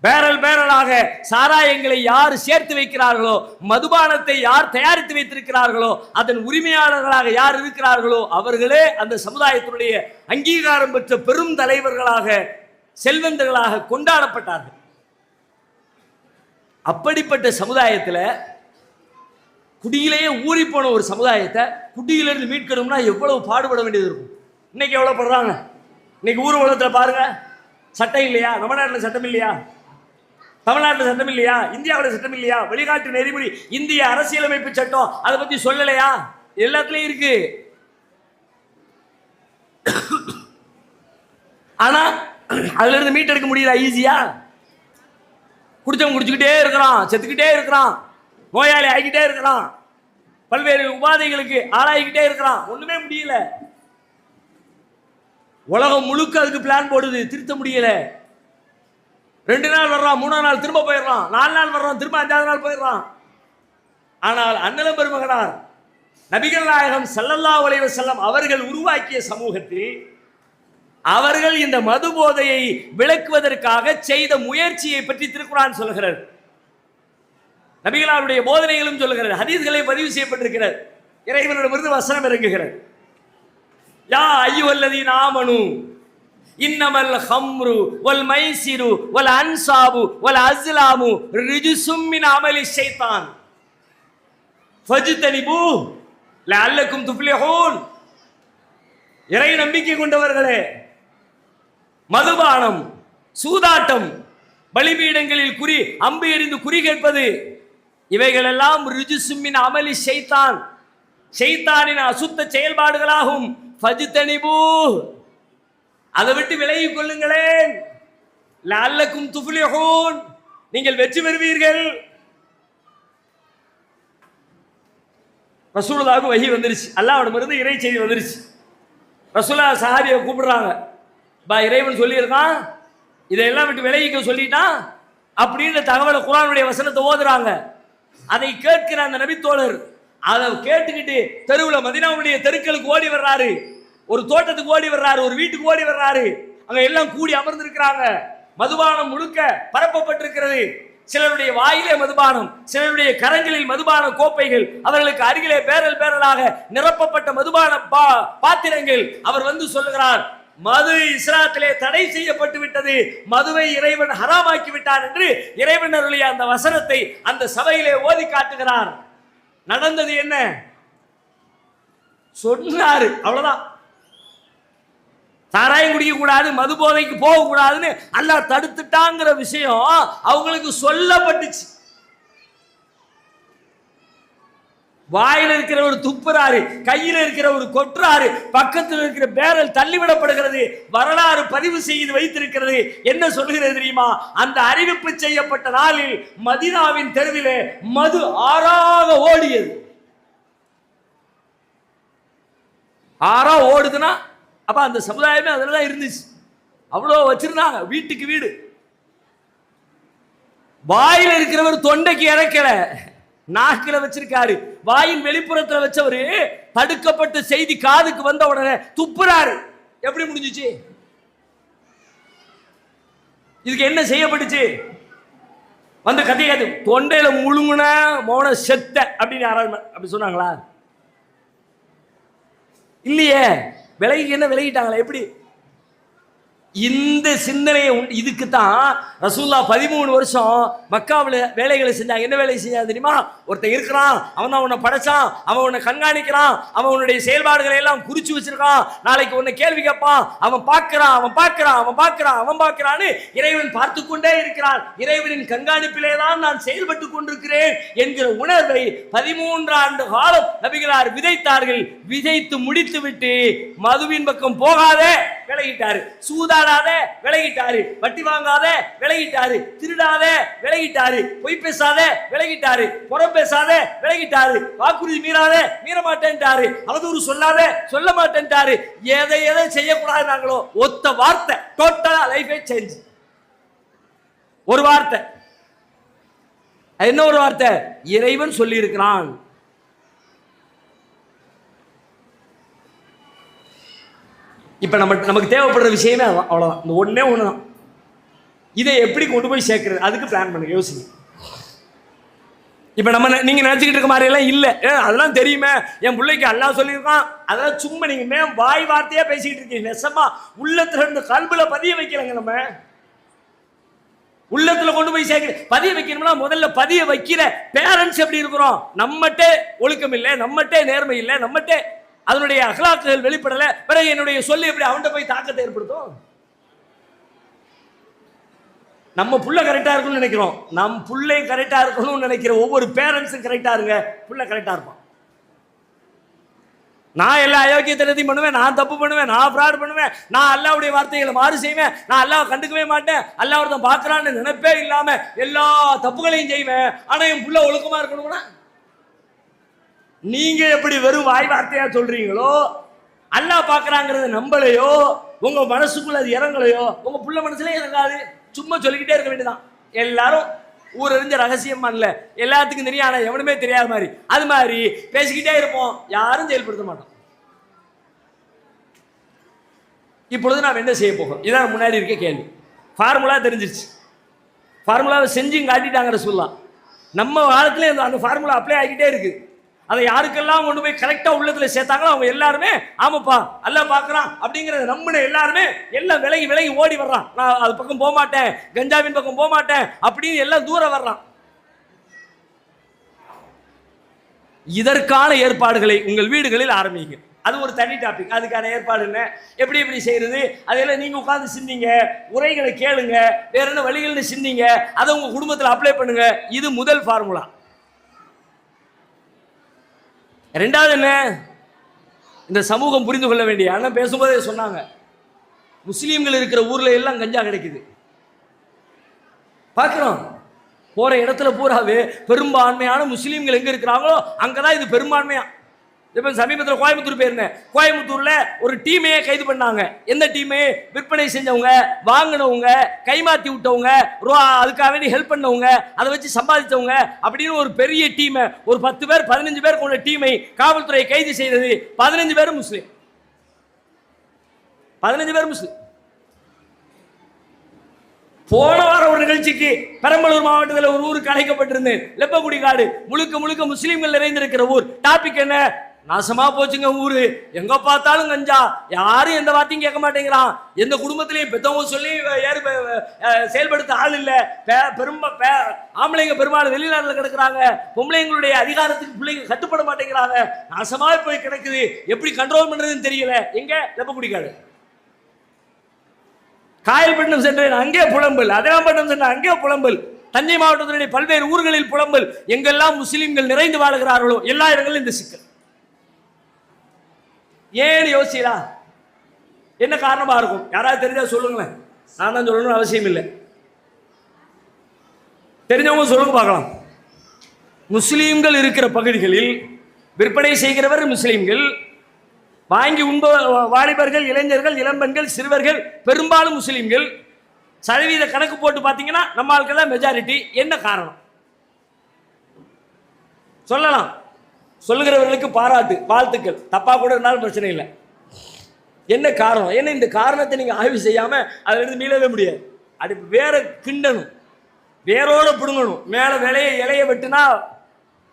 பேரல் பேரலாக சாராயங்களை யார் சேர்த்து வைக்கிறார்களோ, மதுபானத்தை யார் தயாரித்து வைத்திருக்கிறார்களோ, அதன் உரிமையாளர்களாக யார் இருக்கிறார்களோ அவர்களே அந்த சமுதாயத்தினுடைய அங்கீகாரம் பெற்ற பெரும் தலைவர்களாக, செல்வந்தர்களாக கொண்டாடப்பட்டார்கள். அப்படிப்பட்ட சமுதாயத்தில் குடியிலேயே ஊறி போன ஒரு சமுதாயத்தை குடியிலிருந்து மீட்கணும்னா எவ்வளவு பாடுபட வேண்டியது இருக்கும். இன்னைக்கு எவ்வளவு படுறாங்க. இன்னைக்கு ஊர் உலகத்தில் பாருங்க, சட்டம் இல்லையா? நம்ம நாட்டில் சட்டம் இல்லையா? தமிழ்நாட்டில் சட்டம் இல்லையா? இந்தியாவில் சட்டம் இல்லையா? வெளிநாட்டு நெறிமுறை, இந்திய அரசியலமைப்பு சட்டம் அதை பத்தி சொல்லலையா? எல்லாத்துலயும் இருக்கு. ஆனா அதுல இருந்து மீட்டெடுக்க முடியல ஈஸியா? குடிச்சவன் குடிச்சுக்கிட்டே இருக்கிறான், செத்துக்கிட்டே இருக்கிறான், நோயாளி ஆகிக்கிட்டே இருக்கிறான், பல்வேறு உபாதைகளுக்கு ஆளாகிக்கிட்டே இருக்கிறான், ஒண்ணுமே முடியல. உலகம் முழுக்க அதுக்கு பிளான் போடுது, திருத்த முடியல. 2 நாள் வர்றான், 3ஆம் நாள் திரும்ப போயிடுறான், 4 நாள் வர்றான், திரும்ப 5ஆவது நாள் போயிடுறான். ஆனால் அண்ணலம் பெருமகனார் நபிகள் நாயகம் ஸல்லல்லாஹு அலைஹி வஸல்லம் அவர்கள் உருவாக்கிய சமூகத்தில் அவர்கள் இந்த மது போதையை விளக்குவதற்காக செய்த முயற்சியை பற்றி திருக்குர்ஆன் சொல்கிறது. நபிகளாருடைய போதனைகளும் சொல்லுகிறது, ஹதீஸ்களை பதிவு செய்யப்பட்டிருக்கிறது, இறைவனிடமிருந்து வசனம் இறங்குகிறது. யா அய்யுஹல்லதீன ஆமனு இன்னமல் ஹம்ரு வல் மைசிரு வல் அன்சாபு வல் அஸ்லாமு ரிஜ்சும் மின் அமலி ஷைத்தான் ஃபஜ்தனிபு லஅல்லக்கும் துஃப்லிஹூன். இறை நம்பிக்கை கொண்டவர்களே, மதுபானம், சூதாட்டம், பலிபீடங்களில் குறி அம்பு எறிந்து குறி கேட்பது, இவைகளெல்லாம் ரிஜ்சும் மின் அமலி ஷைத்தான், ஷைத்தானின் அசுத்த செயல்பாடுகளாகும். ஃபஜ்தனிபு, அதை விட்டு விலகிக் கொள்ளுங்களேன். லஅல்லக்கும் துஃப்லிஹூன், நீங்கள் வெற்றி பெறுவீர்கள். ரசூலுல்லாஹ்வுக்கு வஹி வந்துருச்சு, அல்லாஹ்விடமிருந்து இறை செய்தி வந்துருச்சு. ரசூலுல்லாஹ் சஹாபியை கூப்பிடுறாங்க, பா இறைவன் சொல்லியிருக்கான், இதையெல்லாம் விட்டு விலகிக்க சொல்லிட்டான் அப்படின்ற தகவலை குர்ஆனுடைய வசனத்தை ஓதுறாங்க. அதை கேட்கிற அந்த நபித்தோழர் அதை கேட்டுக்கிட்டு தெருவில் மதீனாவுடைய தெருக்களுக்கு ஓடி வர்றாரு, ஒரு தோட்டத்துக்கு ஓடி வர்றாரு, ஒரு வீட்டுக்கு ஓடி வர்றாரு. அங்க எல்லாம் கூடி அமர்ந்திருக்கிறாங்க. மதுபானம் முழுக்க பரப்பப்பட்டிருக்கிறது. சிலருடைய வாயிலே மதுபானம், சிலருடைய கரங்களில் மதுபான கோப்பைகள், அவர்களுக்கு அருகிலே பேரல் பேரலாக நிரப்பப்பட்ட மதுபான பாத்திரங்கள். அவர் வந்து சொல்லுகிறார், மது இஸ்லாத்திலே தடை செய்யப்பட்டு விட்டது, மதுவை இறைவன் ஹராமாக்கி விட்டார் என்று இறைவன் அருளிய அந்த வசனத்தை அந்த சபையிலே ஓதி காட்டுகிறார். நடந்தது என்ன சொன்னாரு, அவ்வளவுதான். சாராயம் குடிக்க கூடாது, மது போதைக்கு போக கூடாதுன்னு அல்லாஹ் தடுத்துட்டாங்கிற விஷயம் அவங்களுக்கு சொல்லப்பட்டுச்சு. வாயில இருக்கிற ஒரு துப்புறாரு, கையில இருக்கிற ஒரு கொற்றாரு, பக்கத்தில் இருக்கிற பேரல் தள்ளிவிடப்படுகிறது. வரலாறு பதிவு செய்து வைத்திருக்கிறது. என்ன சொல்கிறது தெரியுமா? அந்த அறிவிப்பு செய்யப்பட்ட நாளில் மதீனாவின் தெருவிலே மது ஆறாக ஓடியது. ஆறா ஓடுதுன்னா அப்ப அந்த சமுதாயமே அதுலதான் இருந்துச்சு. அவ்வளோ வச்சிருந்தாங்க, வீட்டுக்கு வீடு. வாயில இருக்கிறவர் தொண்டைக்கு இறக்கல, நாக்கில வச்சிருக்காரு. வாயின் வெளிப்புறத்துல வச்சவரு தடுக்கப்பட்ட செய்தி காதுக்கு வந்த உடனே துப்புறாரு. எப்படி முடிஞ்சிச்சு? இதுக்கு என்ன செய்யப்பட்டுச்சு? வந்து கதையாது தொண்டையில முழுங்குன மௌன செத்த அப்படின்னு யாராவது அப்படி சொன்னாங்களா? இல்லையே. விலகி என்ன விலகிட்டாங்களா? எப்படி? இந்த சிந்தனையை இதுக்கு தான் ரசூலுல்லாஹ் 13 வருஷம் மக்காவில் வேலைகளை செஞ்சாங்க. என்ன வேலை செஞ்சாங்க தெரியுமா? ஒருத்தன் இருக்கிறான், அவன் தான் உன்னை படைச்சான், அவன் உன்னை கண்காணிக்கிறான், அவன் உன்னுடைய செயல்பாடுகளை எல்லாம் குறிச்சு வச்சிருக்கான், நாளைக்கு உன்னை கேள்வி கேட்பான், அவன் பார்க்கிறான், அவன் பார்க்கிறான், அவன் பார்க்கிறான், அவன் பார்க்கிறான்னு இறைவன் பார்த்து கொண்டே இருக்கிறான். இறைவனின் கண்காணிப்பிலே தான் நான் செயல்பட்டு கொண்டிருக்கிறேன் என்கிற உணர்வை 13 ஆண்டு காலம் நபிகளார் விதைத்தார்கள். விதைத்து முடித்து விட்டு மதுவின் பக்கம் போகாத விலகிட்டாரு, சூதாடாத விலகிட்டாரு, வட்டி வாங்காத விலகிட்டாரு, திருடாத விலகிட்டாரு, பொய் பேசாத விலகிட்டாரு, புறம் பேசாத விலகிட்டாரு, வாக்குறுதி மீறாத மீற மாட்டேன்ட்டாரு, அவதூறு சொல்லாத சொல்ல மாட்டேன்ட்டாரு. எதை எதை செய்யக்கூடாது நாங்களோ ஒத்த வார்த்தை டோட்டலா லைஃபே சேஞ்ச். ஒரு வார்த்தை. என்ன ஒரு வார்த்தை? இறைவன் சொல்லி இருக்கிறான். இப்ப நமக்கு தேவைப்படுற விஷயமே அவ்வளவுதான். இந்த ஒண்ணே ஒண்ணுதான். இதை எப்படி கொண்டு போய் சேர்க்கிறது? அதுக்கு பிளான் பண்ணுங்க, யோசிங்க. இப்ப நீங்க நினைச்சுக்கிட்டு இருக்க மாதிரி எல்லாம் இல்ல. அதெல்லாம் தெரியுமே, என் பிள்ளைக்கு அல்லாஹ் சொல்லியிருக்கான், அதெல்லாம் சும்மா நீங்க வாய் வார்த்தையா பேசிக்கிட்டு இருக்கீங்க. நெசமா உள்ளத்துல இருந்து கல்புல பதிய வைக்கலங்க. நம்ம உள்ளத்துல கொண்டு போய் சேர்க்க பதிய வைக்கணும்னா முதல்ல பதிய வைக்கிற பேரண்ட்ஸ் எப்படி இருக்கிறோம்? நம்மகிட்ட ஒழுக்கம் இல்லை, நம்மகிட்ட நேர்மை இல்லை, நம்மகிட்ட அதனுடைய அகலாக்குகள் வெளிப்படல. பிறகு என்னுடைய சொல்லி எப்படி அவன்கிட்ட போய் தாக்கத்தை ஏற்படுத்தும்? நம்ம புள்ள கரெக்டா இருக்கணும்னு நினைக்கிறோம், நம் புள்ளை கரெக்டா இருக்கணும்னு நினைக்கிற ஒவ்வொரு பேரண்ட்ஸும் கரெக்டா இருங்க, புள்ள கரெக்டா இருப்பான். நான் எல்லா அயோக்கியத்தனத்தையும் பண்ணுவேன், நான் தப்பு பண்ணுவேன், நான் ஃப்ராட் பண்ணுவேன், நான் அல்லாஹ்வுடைய வார்த்தைகளை மாறு செய்வேன், நான் அல்லாஹ் கண்டுக்கவே மாட்டேன், அல்லாஹ் ஒருத்தன் பார்க்கறான்னு நினைப்பே இல்லாம எல்லா தப்புகளையும் செய்வேன். ஆனா என் புள்ள ஒழுக்கமா இருக்கணும்னா நீங்க எப்படி வெறும் வாய் வார்த்தையா சொல்றீங்களோ, அல்லாஹ் பார்க்கறாங்கிறத நம்பலையோ, உங்க மனசுக்குள்ள அது இறங்கலையோ, உங்க புள்ள மனசுல இறங்காது. சும்மா சொல்லிக்கிட்டே இருக்க வேண்டியதான். எல்லாரும் ஊரறிஞ்ச ரகசியமா இல்ல, எல்லாத்துக்கும் தெரியும், ஆனா எவனுமே தெரியாத மாதிரி அது மாதிரி பேசிக்கிட்டே இருப்போம், யாரும் செயல்படுத்த மாட்டோம். இப்பொழுது நாம் என்ன செய்ய போகிறோம்? இதான் முன்னாடி இருக்க கேள்வி. ஃபார்முலா தெரிஞ்சிருச்சு, ஃபார்முலாவை செஞ்சு காட்டிட்டாங்க ரசூலுல்லாஹ். நம்ம காலத்துல அந்த ஃபார்முலா அப்ளை ஆகிட்டே இருக்கு. அதை யாருக்கெல்லாம் கொண்டு போய் கரெக்டா உள்ளத்துல சேர்த்தாங்களோ அவங்க எல்லாருமே ஆமாப்பா அல்லாஹ் பார்க்கறான் அப்படிங்கறத நம்பின எல்லாருமே எல்லாம் விலகி விலகி ஓடி வர்றான். நான் அது பக்கம் போக மாட்டேன், கஞ்சாவின் பக்கம் போக மாட்டேன் அப்படின்னு எல்லாம் தூரம் வர்றான். இதற்கான ஏற்பாடுகளை உங்கள் வீடுகளில் ஆரம்பிங்க. அது ஒரு தனி டாபிக். அதுக்கான ஏற்பாடு என்ன, எப்படி எப்படி செய்யறது, அதெல்லாம் நீங்க உட்கார்ந்து சிந்திங்க, உரைகளை கேளுங்க, வேற என்ன வழிகள்னு சிந்திங்க, அதை உங்க குடும்பத்தில் அப்ளை பண்ணுங்க. இது முதல் ஃபார்முலா. ரெண்டாவது என்ன, இந்த சமூகம் புரிந்து கொள்ள வேண்டிய அண்ணன் பேசும்போதே சொன்னாங்க, முஸ்லீம்கள் இருக்கிற ஊர்ல எல்லாம் கஞ்சா கிடைக்குது. பார்க்கிறோம், போற இடத்துல பூராவே பெரும்பான்மையான முஸ்லீம்கள் எங்க இருக்கிறாங்களோ அங்கதான் இது பெரும்பான்மையா. இப்ப சமீபத்தில் கோயம்புத்தூர் போயிருந்தேன். கோயம்புத்தூர்ல ஒரு டீமையே கைது பண்ணாங்க. எந்த டீமு? விற்பனை செஞ்சவங்க, வாங்கினவங்க, கைமாத்தி விட்டவங்க, அதுக்காக வேண்டி ஹெல்ப் பண்ணவங்க, அதை வச்சு சம்பாதிச்சவங்க அப்படின்னு ஒரு பெரிய டீமை, ஒரு 10 பேர் 15 பேர் கொண்ட டீமை காவல்துறை கைது செய்தது. 15 பேரும் முஸ்லீம். 15 பேர் முஸ்லீம். போன வாரம் ஒரு நிகழ்ச்சிக்கு பெரம்பலூர் மாவட்டத்தில் ஒரு ஊருக்கு அழைக்கப்பட்டிருந்தேன். லெப்பக்குடி காடு, முழுக்க முழுக்க முஸ்லீம்கள் நிறைந்திருக்கிற ஊர். டாபிக் என்ன? நாசமா போச்சுங்க ஊரு, எங்க பார்த்தாலும் கஞ்சா, யாரும் எந்த வார்த்தையும் கேட்க மாட்டேங்கிறான், எந்த குடும்பத்திலையும் பெத்தவங்க சொல்லி செயல்படுத்த ஆள் இல்ல, ஆம்பளைங்க பெரும்பாலும் வெளிநாட்டில் கிடக்குறாங்க, பொம்பளைங்களுடைய அதிகாரத்துக்கு பிள்ளைங்க கட்டுப்பட மாட்டேங்கிறாங்க, நாசமா போய் கிடக்குது, எப்படி கண்ட்ரோல் பண்றதுன்னு தெரியல. எங்க? லெப்பக்குடி காடு. காயல்பட்டினம் சென்றேன், அங்கே புலம்பல். அதிராம்பட்டினம் சென்றேன், அங்கே புலம்பல். தஞ்சை மாவட்டத்தினுடைய பல்வேறு ஊர்களில் புலம்பல், எங்கெல்லாம் முஸ்லிம்கள் நிறைந்து வாழுகிறார்களோ எல்லா இடங்களிலும் இந்த சிக்கல். ஏன் யோசிச்சா என்ன காரணமா இருக்கும்? யாராவது தெரிஞ்சா சொல்லுங்களேன். நான் தான் சொல்லணும்னு அவசியம் இல்லை, தெரிஞ்சவங்க சொல்லுங்க பார்க்கலாம். முஸ்லீம்கள் இருக்கிற பகுதிகளில் விற்பனை செய்கிறவர் முஸ்லீம்கள், வாங்கி உண்ப வாலிபர்கள், இளைஞர்கள், இளம்பெண்கள், சிறுவர்கள் பெரும்பாலும் முஸ்லீம்கள். சதவீத கணக்கு போட்டு பார்த்தீங்கன்னா நம்ம ஆட்கள் தான் மெஜாரிட்டி. என்ன காரணம் சொல்லலாம்? சொல்லுகிறவர்களுக்கு பாராட்டு, வாழ்த்துக்கள், தப்பா கூட இருந்தாலும் பிரச்சனை இல்லை. என்ன காரணம்? என்ன இந்த காரணத்தை நீங்க ஆய்வு செய்யாம அதுல இருந்து மீளவே முடியாது. அது வேற கிண்டணும், வேரோட பிடுங்கணும். மேல விலைய இலைய வெட்டினா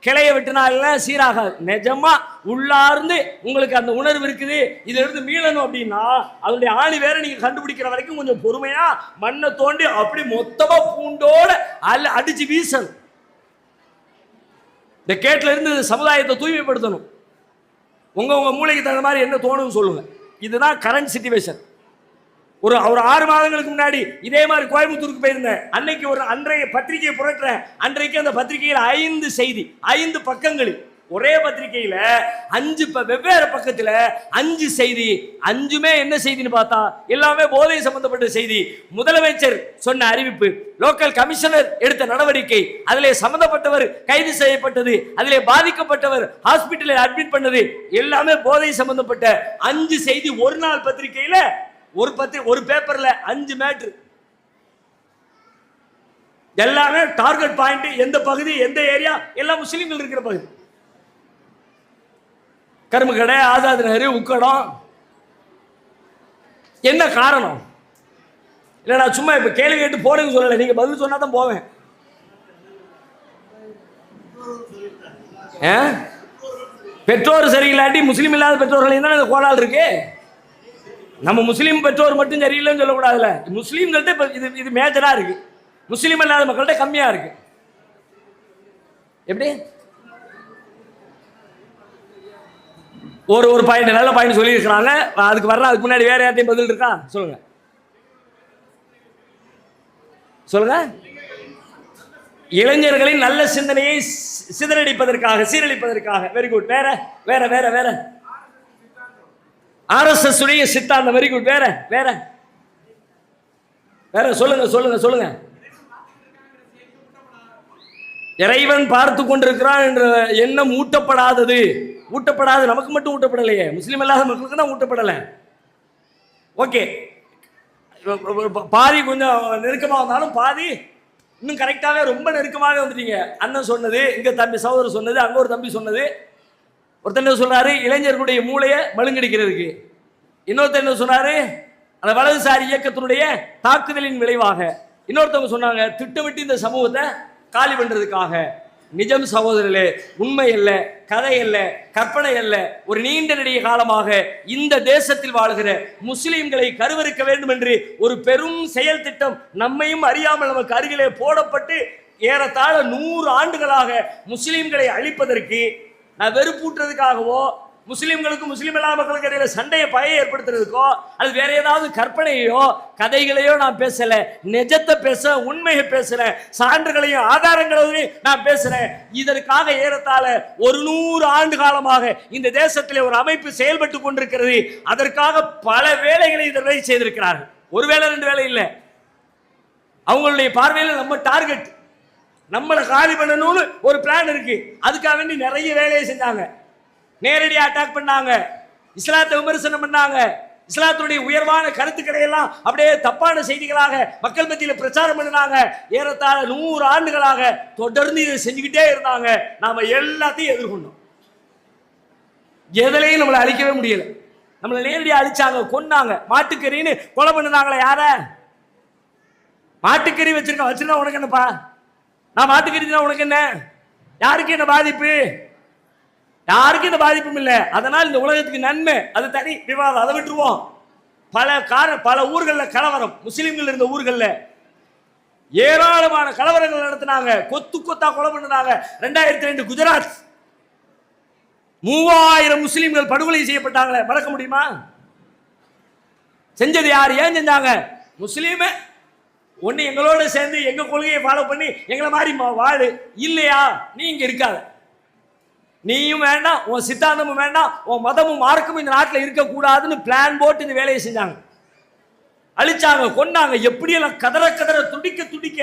கிளைய வெட்டினா எல்லாம் சீராகாது. நிஜமா உள்ளார்ந்து உங்களுக்கு அந்த உணர்வு இருக்குது, இதுல இருந்து மீளணும் அப்படின்னா அதனுடைய ஆணி வேற நீங்க கண்டுபிடிக்கிற வரைக்கும் கொஞ்சம் பொறுமையா மண்ணை தோண்டி அப்படி மொத்தமா பூண்டோட அடிச்சு வீசணும். இந்த கேட்ல இருந்து சமுதாயத்தை தூய்மைப்படுத்தணும். உங்க மூளைக்கு தகுந்த மாதிரி என்ன தோணுன்னு சொல்லுங்க. இதுதான் கரண்ட் சிச்சுவேஷன். ஒரு 6 மாதங்களுக்கு முன்னாடி இதே மாதிரி கோயம்புத்தூருக்கு போயிருந்தேன். அன்னைக்கு அன்றைய பத்திரிகையை புரட்டுறேன். அன்றைக்கு அந்த பத்திரிகையில் 5 செய்தி, 5 பக்கங்களில், ஒரே பத்திரிகையில 5 வெவ்வேறு பக்கத்துல 5 செய்தி. 5மே என்ன செய்தின்னு பார்த்தா எல்லாமே போதை சம்பந்தப்பட்ட செய்தி. முதலமைச்சர் சொன்ன அறிவிப்பு, லோக்கல் கமிஷனர் எடுத்த நடவடிக்கை, அதிலே சம்பந்தப்பட்டவர் கைது செய்யப்பட்டது, அதிலே பாதிக்கப்பட்டவர் ஹாஸ்பிட்டலில் அட்மிட் பண்ணது, எல்லாமே போதை சம்பந்தப்பட்ட 5 செய்தி. ஒரு நாள் பத்திரிகையில ஒரு பேப்பர்ல 5 மேட்ரு. எல்லாமே டார்கெட் பாயிண்ட், எந்த பகுதி, எந்த ஏரியா, எல்லாம் முஸ்லிம்கள் இருக்கிற பகுதி. கரும்பு கடை, ஆசாத் நகர், உக்கடம். என்ன காரணம்? இல்ல நான் சும்மா இப்ப கேள்வி கேட்டு போறேன்னு சொல்லல, நீங்க பதில் சொன்னா தான் போவேன். பெற்றோர் சரியில்லாட்டி முஸ்லீம் இல்லாத பெற்றோர்கள் தான் இந்த கோளாறு இருக்கு. நம்ம முஸ்லீம் பெற்றோர் மட்டும் சரியில்லைன்னு சொல்லக்கூடாதுல்ல. முஸ்லீம்கள்ட்ட இது மேஜரா இருக்கு, முஸ்லீம் இல்லாத மக்கள்கிட்ட கம்மியா இருக்கு. எப்படி ஒரு பாயிண்ட், நல்ல பாயிண்ட் சொல்லி இருக்கிறாங்க. அதுக்கு வரலாம். அதுக்கு முன்னாடி வேற யார்ட்டையும் பதில் இருக்கா? சொல்லுங்க சொல்லுங்க. இளைஞர்களின் நல்ல சிந்தனையை சிதறடிப்பதற்காக, சீரழிப்பதற்காக. Very good. வேற வேற வேற வேற RSS உடைய சித்தாந்தம். Very good. வேற வேற வேற சொல்லுங்க சொல்லுங்க சொல்லுங்க. இறைவன் பார்த்து கொண்டிருக்கிறான் என்ற எண்ணம் ஊட்டப்படாதது. ஊட்டப்படாது, நமக்கு மட்டும் ஊட்டப்படலையே, முஸ்லீம் இல்லாத மக்களுக்கு தான் ஊட்டப்படல. ஓகே, பாதி கொஞ்சம் நெருக்கமாக வந்தாலும் பாதி இன்னும் கரெக்டாகவே ரொம்ப நெருக்கமாக வந்துட்டீங்க. அண்ணன் சொன்னது, இங்க தம்பி சகோதரர் சொன்னது, அங்க ஒரு தம்பி சொன்னது. ஒருத்தர் சொல்றாரு இளைஞர்களுடைய மூளையை மழுங்கடிக்கிறதுக்கு, இன்னொருத்தர் என்ன சொன்னாரு அந்த வலதுசாரி இயக்கத்தினுடைய தாக்குதலின் விளைவாக, இன்னொருத்தவங்க சொன்னாங்க திட்டமிட்டு இந்த சமூகத்தை காலி பண்றதுக்காக. நிஜம் சகோதரர்களே, உண்மை அல்ல, கதை அல்ல, கற்பனை அல்ல. ஒரு நீண்ட நெடிய காலமாக இந்த தேசத்தில் வாழ்கிற முஸ்லிம்களை கருவறுக்க வேண்டும் என்று ஒரு பெரும் செயல் திட்டம் நம்மையும் அறியாமல் நமக்கு அருகிலே போடப்பட்டு ஏறத்தாழ 100 ஆண்டுகளாக முஸ்லிம்களை அழிப்பதற்கு, நான் வெறுப்பூட்டுறதுக்காகவோ முஸ்லிம்களுக்கும் முஸ்லிம் இல்லாத மக்களுக்கு இடையில சண்டையை பகையை ஏற்படுத்துறதுக்கோ அது வேற ஏதாவது கற்பனையோ கதைகளையோ நான் பேசல. நிஜத்தை பேச, உண்மையை பேசுறேன், சான்றுகளையும் ஆதாரங்களையும் நான் பேசுறேன். இதற்காக ஏறத்தாழ 100 ஆண்டு காலமாக இந்த தேசத்திலே ஒரு அமைப்பு செயல்பட்டு கொண்டிருக்கிறது. அதற்காக பல வேலைகளை இதனை செய்திருக்கிறார்கள். ஒரு வேலை 2 வேலை இல்லை. அவங்களுடைய பார்வையில் நம்ம டார்கெட், நம்மளை காலி பண்ணணும்னு ஒரு பிளான் இருக்கு. அதுக்காக வேண்டி நிறைய வேலையை செஞ்சாங்க. நேரடியாக அட்டாக் பண்ணாங்க, இஸ்லாத்தை விமர்சனம் பண்ணாங்க, இஸ்லாத்துடைய உயர்வான கருத்துக்களை எல்லாம் அப்படியே தப்பான செய்திகளாக மக்கள் மத்தியில் பிரச்சாரம் பண்ணினாங்க. ஏறத்தாழ 100 ஆண்டுகளாக தொடர்ந்து இதை செஞ்சுக்கிட்டே இருந்தாங்க. நாம எல்லாத்தையும் எதிர்கொண்டோம். எதிலையும் நம்மளை அழிக்கவே முடியல. நம்மளை நேரடியாக அழிச்சாங்க, கொன்னாங்க. மாட்டுக்கறின்னு கொலை பண்ணினாங்களே. யார? மாட்டுக்கறி வச்சிருந்தா உனக்கு என்னப்பா? நான் மாட்டுக்கறி தான், உனக்கு என்ன? யாருக்கு என்ன பாதிப்பு? யாருக்கும் இந்த பாதிப்பும் இல்லை. அதனால் இந்த உலகத்துக்கு நன்மை, அது தனி விவாதம், அதை விட்டுருவோம். பல ஊர்களில் கலவரம், முஸ்லிம்கள் இருந்த ஊர்களில் ஏராளமான கலவரங்கள் நடத்தினாங்க, கொத்து கொத்தா கொலை பண்ணினாங்க. 2002 குஜராத் 3000 முஸ்லிம்கள் படுகொலை செய்யப்பட்டாங்களே, மறக்க முடியுமா? செஞ்சது யார்? ஏன் செஞ்சாங்க? முஸ்லீமே. ஒன்னு எங்களோட சேர்ந்து எங்க கொள்கையை ஃபாலோ பண்ணி எங்களை மாதிரி வாழு, இல்லையா நீ இங்க இருக்காத. நீயும் வேண்டாம், உன் சித்தாந்தமும் வேண்டாம், உன் மதமும் மார்க்கமும் இந்த நாட்டில் இருக்கக்கூடாதுன்னு பிளான் போட்டு இந்த வேலையை செஞ்சாங்க. அழிச்சாங்க, கொண்டாங்க, எப்படியெல்லாம் கதற கதற துடிக்க துடிக்க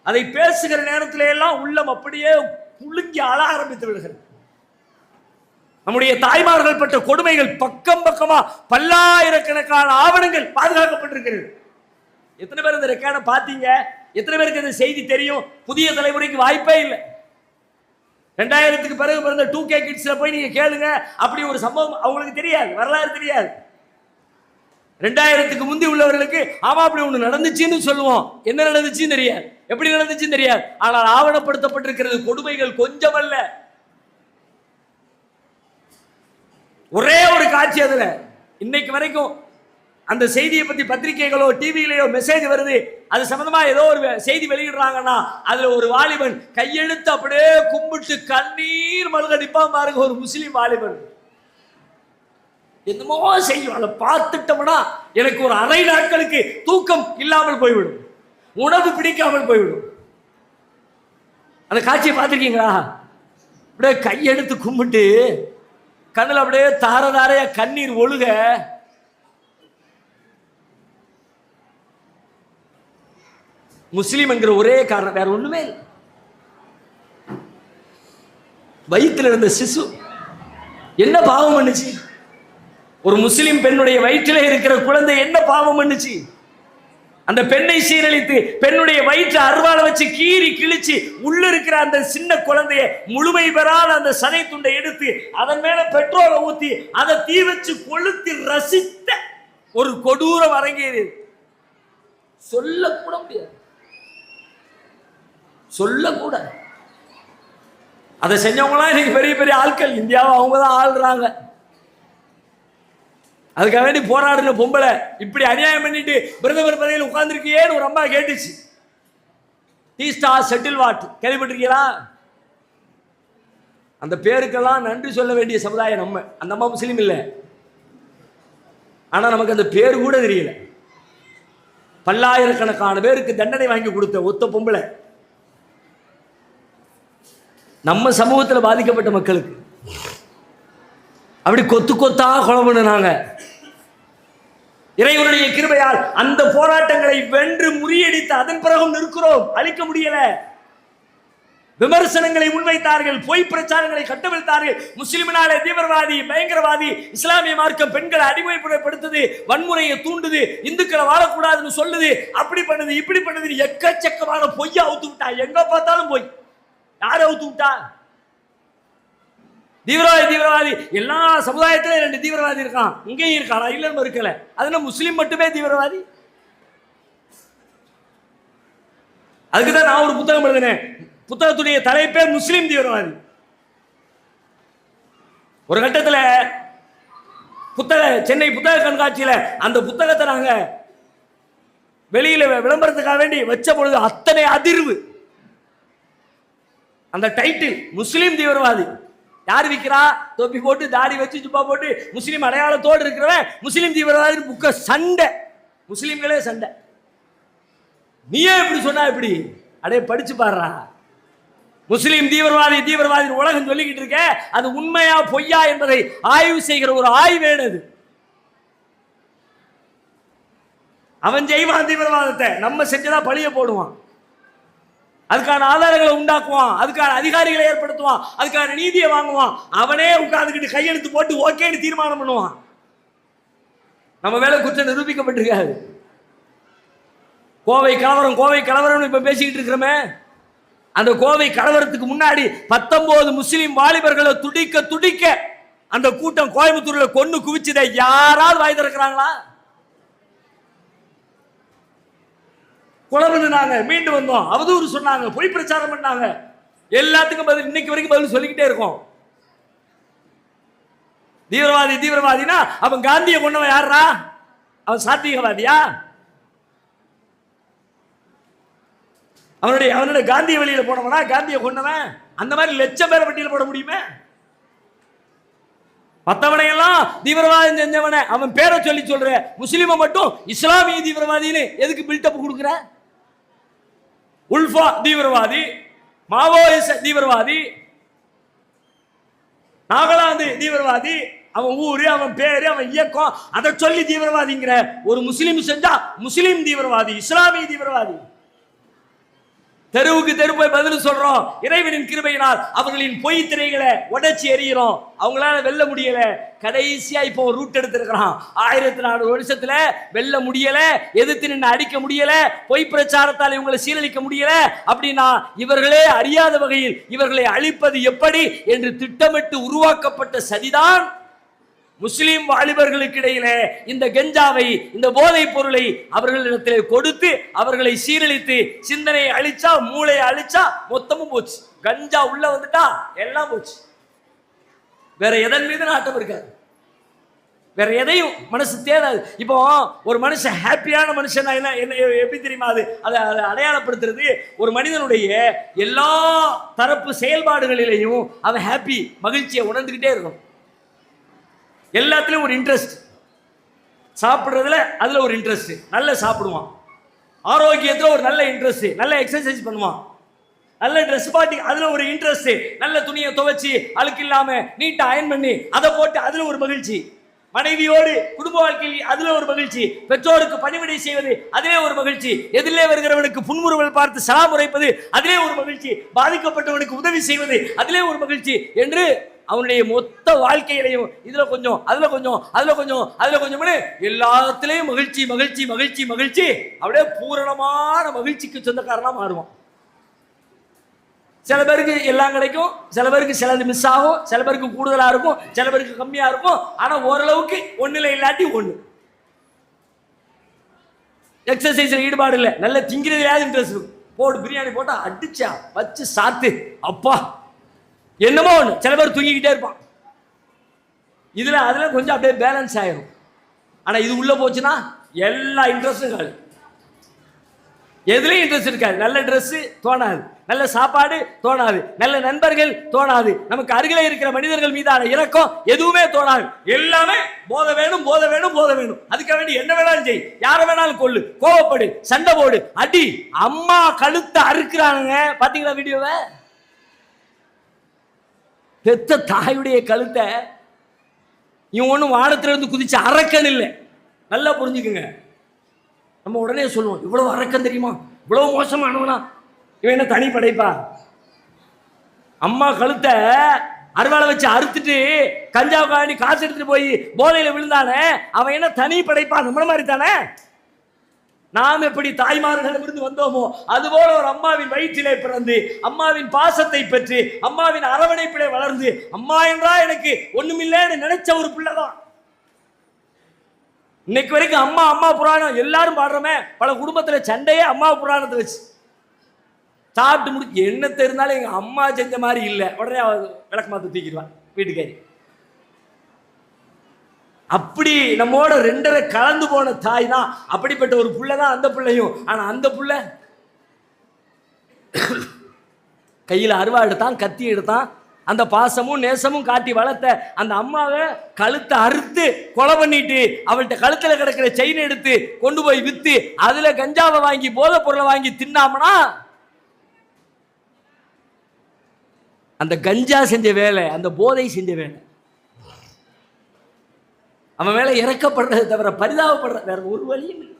அதை பேசுகிற நேரத்தில எல்லாம் உள்ளம் அப்படியே குலுங்கி அழ ஆரம்பித்து விடுகிறது. நம்முடைய தாய்மார்கள் பட்ட கொடுமைகள் பக்கம் பக்கமா பல்லாயிரக்கணக்கான ஆவணங்கள் பாதுகாக்கப்பட்டிருக்கிறது. எத்தனை பேர் இந்த ரெக்கார்டை பார்த்தீங்க? எத்தனை பேருக்கு இந்த செய்தி தெரியும்? புதிய தலைமுறைக்கு வாய்ப்பே இல்லை. 2000க்கு பிறகு பிறந்த 2K கிட்ஸ்ல போய் நீங்க கேளுங்க, அப்படி ஒரு சம்பவம் அவங்களுக்கு தெரியாது, வரலாறு தெரியாது. 2000க்கு முந்தி உள்ளவர்களுக்கு ஆமா அப்படி ஒண்ணு நடந்துச்சுன்னு சொல்லுவோம், என்ன நடந்துச்சுன்னு தெரியாது, எப்படி நடந்துச்சுன்னு தெரியாது. ஆனால் ஆவணப்படுத்தப்பட்டிருக்கிறது கொடுமைகள் கொஞ்சம் அல்ல. ஒரே ஒரு காட்சி, அதுல இன்னைக்கு வரைக்கும் அந்த செய்தியை பத்தி பத்திரிகைகளோ டிவியிலோ மெசேஜ் வருது, அது சம்பந்தமா ஏதோ ஒரு செய்தி வெளியிடுறாங்கன்னா அதுல ஒரு வாலிபன் கையெழுத்து அப்படியே கும்பிட்டு கண்ணீர் மல்க நிப்பான் பாருங்க, ஒரு முஸ்லீம் வாலிபன். என்னமோ செய்யும், அதை பார்த்துட்டோம்னா எனக்கு ஒரு அரை நாட்களுக்கு தூக்கம் இல்லாமல் போய்விடும், உணவு பிடிக்காமல் போய்விடும். அந்த காட்சியை பார்த்துருக்கீங்களா? அப்படியே கையெடுத்து கும்பிட்டு கண்ணில் அப்படியே தார தாரையா கண்ணீர் ஒழுக. முஸ்லீம் என்கிற ஒரே காரணம், வேற ஒண்ணுமே இல்லை. வயிற்றில் இருந்த சிசு என்ன பாவம் பண்ணுச்சு? ஒரு முஸ்லிம் பெண்ணுடைய வயிற்றிலே இருக்கிற குழந்தை என்ன பாவம் பண்ணுச்சு? அந்த பெண்ணை சீரழித்து பெண்ணுடைய வயிற்று அருவாள வச்சு கீறி கிழிச்சு உள்ள இருக்கிற அந்த சின்ன குழந்தைய முழுமை பெறாத அந்த சதை துண்டை எடுத்து அதன் மேல பெட்ரோலை ஊத்தி அதை தீ வச்சு கொளுத்தி ரசித்த ஒரு கொடூரம் அரங்கேறியது. சொல்லக்கூட முடியாது, சொல்லக்கூட. அதை செஞ்சவங்களாம் இன்னைக்கு பெரிய பெரிய ஆட்கள், இந்தியாவை அவங்க தான் ஆள்றாங்க. அதுக்காக வேண்டி போராடின பொம்பளை இப்படி அநியாயம் பண்ணிட்டு பிரதமர் பதவியில் உட்கார்ந்துருக்கியேன்னு ஒரு அம்மா கேட்டுச்சு. டீஸ்டா செட்டில் வாட் கேள்விப்பட்டிருக்கீங்களா? அந்த பேருக்கெல்லாம் நன்றி சொல்ல வேண்டிய சமுதாயம் நம்ம. அந்த அம்மா முஸ்லீம் இல்லை, ஆனா நமக்கு அந்த பேரு கூட தெரியல. பல்லாயிரக்கணக்கான பேருக்கு தண்டனை வாங்கி கொடுத்த ஒத்த பொம்பளை. நம்ம சமூகத்தில் பாதிக்கப்பட்ட மக்களுக்கு அப்படி கொத்து கொத்தா கொலை பண்ணினாங்க. இறைவனுடைய கிருபையால் அந்த போராட்டங்களை வென்று முறியடித்து அதன் பிறகும் நிற்கிறோம். அழிக்க முடியல. விமர்சனங்களை முன்வைத்தார்கள், பொய் பிரச்சாரங்களை கட்டவிழ்த்தார்கள். முஸ்லிமினாலே தீவிரவாதி, பயங்கரவாதி, இஸ்லாமிய மார்க்கம் பெண்களை அடிமைப்படுத்துது, வன்முறையை தூண்டுது, இந்துக்களை வாழக்கூடாதுன்னு சொல்லுது, அப்படி பண்ணுது, இப்படி பண்ணுது, எக்கச்சக்கமான பொய்யா அவுத்து விட்டா. எங்க பார்த்தாலும் பொய். யாரை அவுத்து விட்டா? தீவிரவாதி தீவிரவாதி எல்லா சமுதாயத்திலும் 2 தீவிரவாதி இருக்கான், இங்கேயும் இருக்கானா? இல்லைன்னு இருக்கல. அதுல முஸ்லீம் மட்டுமே தீவிரவாதி? அதுக்குதான் நான் ஒரு புத்தகம் எழுதினேன். புத்தகத்துடைய தலைப்பே முஸ்லீம் தீவிரவாதி. ஒரு கட்டத்தில் சென்னை புத்தக கண்காட்சியில அந்த புத்தகத்தை நாங்க வெளியில விளம்பரத்துக்காக வேண்டி வச்ச பொழுது அத்தனை அதிர்வு. அந்த டைட்டில் முஸ்லீம் தீவிரவாதி. யார் விற்கிறா? தொப்பி போட்டு தாடி வச்சு ஜுப்பா போட்டு முஸ்லீம் அடையாளத்தோடு இருக்கிறவன் முஸ்லீம் தீவிரவாதி. புக்க சண்டை, முஸ்லீம்களே சண்டை. நீயே இப்படி சொன்னா எப்படி? அடே படிச்சு பாடுறா. முஸ்லீம் தீவிரவாதி தீவிரவாதி உலகம் சொல்லிக்கிட்டு இருக்க, அது உண்மையா பொய்யா என்பதை ஆய்வு செய்கிற ஒரு ஆய்வேடு. அவன் செய்வான் தீவிரவாதத்தை, நம்ம செஞ்சதா பழிய போடுவான். அதுக்கான ஆதாரங்களை உண்டாக்குவான், அதுக்கான அதிகாரிகளை ஏற்படுத்துவான், அதுக்கான நீதியை வாங்குவான். அவனே உட்கார்ந்துக்கிட்டு கையெழுத்து போட்டு ஓகேன்னு தீர்மானம் பண்ணுவான். நம்ம மேல குற்றம் நிரூபிக்கப்பட்டிருக்காது. கோவை கலவரம் கோவை கலவரம் இப்ப பேசிக்கிட்டு இருக்கிறோமே, அந்த கோவை கலவரத்துக்கு முன்னாடி 19 முஸ்லிம் வாலிபர்களை துடிக்க துடிக்க அந்த கூட்டம் கோயம்புத்தூர்ல கொன்னு குவிச்சதை யாராவது வாய் திறக்கிறாங்களா? கொலை பண்ணாங்க, மீண்டு வந்தோம், அவதூறு சொன்னாங்க, பொய் பிரச்சாரம் பண்ணாங்க. எல்லாத்துக்கும் பதில் இன்னைக்கு வரைக்கும் பதில் சொல்லிக்கிட்டே இருக்கோம். தீவிரவாதி தீவிரவாதினா அவன் காந்தியை கொண்டவன் யாரா? அவன் சாத்வீகவாதியா? அவனுடைய காந்திய வெளியில போனவனா? காந்தியை கொண்டவன்? அந்த மாதிரி லட்சம் பேரை வட்டியில் போட முடியுமே? மற்றவனையெல்லாம் தீவிரவாதம் செஞ்சவன அவன் பேரை சொல்லி சொல்ற, முஸ்லிமை மட்டும் இஸ்லாமிய தீவிரவாதின்னு எதுக்கு பில்டப் கொடுக்குற? உல்ஃபா தீவிரவாதி, மாவோயிச தீவிரவாதி, நாகாலாந்து தீவிரவாதி, அவன் ஊரு, அவன் பேரு, அவன் இயக்கம், அதை சொல்லி தீவிரவாதிங்கிற. ஒரு முஸ்லீம் செஞ்சா முஸ்லீம் தீவிரவாதி, இஸ்லாமிய தீவிரவாதி. தெருவுக்கு தெரு போய் பதில் சொல்றோம். இறைவனின் கிருபையினால் அவர்களின் பொய் திரைகளை உடைச்சி எறிகிறோம். அவங்களால வெல்ல முடியல. கடைசியா இப்போ ஒரு ரூட் எடுத்திருக்கிறான். 1400 வருஷத்துல வெல்ல முடியல, எதிர்த்து நின்று அடிக்க முடியல, பொய் பிரச்சாரத்தால் இவங்களை சீரழிக்க முடியல அப்படின்னா இவர்களே அறியாத வகையில் இவர்களை அழிப்பது எப்படி என்று திட்டமிட்டு உருவாக்கப்பட்ட சதிதான் முஸ்லிம் வாலிபர்களுக்கு இடையிலே இந்த கஞ்சாவை, இந்த போதைப் பொருளை அவர்களிடத்தில் கொடுத்து அவர்களை சீரழித்து சிந்தனையை அழிச்சா, மூளையை அழிச்சா மொத்தமும் போச்சு. கஞ்சா உள்ள வந்துட்டா எல்லாம் போச்சு. வேற எதன் மீது நாட்டம் இருக்காது, வேற எதையும் மனசு தேடாது. இப்போ ஒரு மனுஷன் ஹாப்பியான மனுஷன் எப்படி தெரியுமா? அதை அடையாளப்படுத்துறது ஒரு மனிதனுடைய எல்லா தரப்பு செயல்பாடுகளிலையும் அவன் ஹாப்பி, மகிழ்ச்சியை உணர்ந்துகிட்டே இருக்கும். எல்லாத்துலயும் ஒரு இன்ட்ரெஸ்ட், சாப்பிட்றதுல அதுல ஒரு இன்ட்ரெஸ்ட், நல்லா சாப்பிடுவான். ஆரோக்கியத்தில் ஒரு நல்ல இன்ட்ரெஸ்ட், நல்ல எக்ஸசைஸ் பண்ணுவான். நல்ல ட்ரெஸ் பாட்டி அதுல ஒரு இன்ட்ரெஸ்ட், நல்ல துணியை துவைச்சி அழுக்கு இல்லாம நீட்டா அயன் பண்ணி அதை போட்டு அதுல ஒரு மகிழ்ச்சி. மனைவியோடு குடும்ப வாழ்க்கையில் அதுல ஒரு மகிழ்ச்சி. பெற்றோருக்கு பணிவிடை செய்வது அதிலே ஒரு மகிழ்ச்சி. எதிலே வருகிறவனுக்கு புன்முறுவல் பார்த்து சலாம் உரைப்பது அதிலே ஒரு மகிழ்ச்சி. பாதிக்கப்பட்டவனுக்கு உதவி செய்வது அதிலே ஒரு மகிழ்ச்சி என்று அவனுடைய மொத்த வாழ்க்கையிலையும் இதுல கொஞ்சம் அதுல கொஞ்சம் அதுல கொஞ்சம் அதுல கொஞ்சம்னு எல்லாத்திலையும் மகிழ்ச்சி மகிழ்ச்சி மகிழ்ச்சி மகிழ்ச்சி. அப்படியே பூரணமான மகிழ்ச்சிக்கு சொந்தக்காரனா மாறுவான். சில பேருக்கு எல்லாம் கிடைக்கும், சில பேருக்கு சிலது மிஸ் ஆகும், சில பேருக்கு கூடுதலா இருக்கும், சில பேருக்கு கம்மியா இருக்கும். ஆனா ஓரளவுக்கு ஒண்ணுல இல்லாட்டி ஒண்ணு. எக்ஸசைஸ்ல ஈடுபாடு இல்லை, நல்ல திங்கிறதுலையாவது இன்ட்ரெஸ்ட் இருக்கும். போட்டு பிரியாணி போட்டா அடிச்சா வச்சு சாத்து அப்பா என்னமோ ஒண்ணு. சில பேர் தூங்கிக்கிட்டே இருப்பான். இதுல அதுல கொஞ்சம் அப்படியே பேலன்ஸ் ஆயிரும். ஆனா இது உள்ள போச்சுன்னா எல்லா இன்ட்ரெஸ்டும் காலி. எதுலையும் இன்ட்ரெஸ்ட் இருக்காது. நல்ல ட்ரெஸ் தோணாது, நல்ல சாப்பாடு தோணாது, நல்ல நண்பர்கள் தோணாது, நமக்கு அருகிலே இருக்கிற மனிதர்கள் மீதான இரக்கம் எதுவுமே தோணாது. எல்லாமே போதை வேணும் போதை வேணும் போதை வேணும். அதுக்காக வேண்டி என்ன வேணாலும் செய், யாரை வேணாலும் கொள்ளு, கோவப்படு, சண்டை போடு, அடி. அம்மா கழுத்தை அறுக்கிறானுங்க, பாத்தீங்களா வீடியோவை? பெத்த தாயுடைய கழுத்தை இவன் ஒன்றும் வானத்திலிருந்து குதிச்சு அரக்கன் இல்லை. நல்லா புரிஞ்சுக்குங்க. நம்ம உடனே சொல்லுவோம் இவ்வளவு அரக்கன் தெரியுமா, இவ்வளவு மோசமானவனா, இவன் என்ன தனி படைப்பா? அம்மா கழுத்தை அருவாளை வச்சு அறுத்துட்டு கஞ்சாவுக்காண்டி காசு எடுத்துட்டு போய் போதையில விழுந்தானே, அவன் என்ன தனி படைப்பா? நம்மள மாதிரி தானே. நாம் எப்படி தாய்மார்களிடமிருந்து வந்தோமோ அதுபோல ஒரு அம்மாவின் வயிற்றிலே பிறந்து அம்மாவின் பாசத்தை பெற்று அம்மாவின் அரவணைப்பிலே வளர்ந்து அம்மா என்றா எனக்கு ஒண்ணுமில்லைன்னு நினைச்ச ஒரு பிள்ளைதான். இன்னைக்கு வரைக்கும் அம்மா அம்மா புராணம் எல்லாரும் பாடுறோமே. பல குடும்பத்துல சண்டையே அம்மா புராணத்தை வச்சு. சாப்பிட்டு முடிச்சு என்ன தெரிந்தாலும் எங்க அம்மா செஞ்ச மாதிரி இல்லை, உடனே விளக்கு மாத்த தூக்கிடுவான் வீட்டுக்காரி. அப்படி நம்மோட ரெண்டரை கலந்து போன தாய் தான். அப்படிப்பட்ட ஒரு புள்ள தான் அந்த பிள்ளையும். ஆனா அந்த புள்ள கையில அருவா எடுத்தான், கத்தி எடுத்தான். அந்த பாசமும் நேசமும் காட்டி வளர்த்த அந்த அம்மாவை கழுத்தை அறுத்து கொலை பண்ணிட்டு அவள்கிட்ட கழுத்துல கிடக்கிற செயின் எடுத்து கொண்டு போய் வித்து அதுல கஞ்சாவை வாங்கி போதை பொருளை வாங்கி தின்னாமனா அந்த கஞ்சா செஞ்ச வேலை, அந்த போதை செஞ்ச வேலை. அவன் மேல இறக்கப்படுறதை தவிர பரிதாபப்படுற வேற ஒரு வழியும் இல்லை.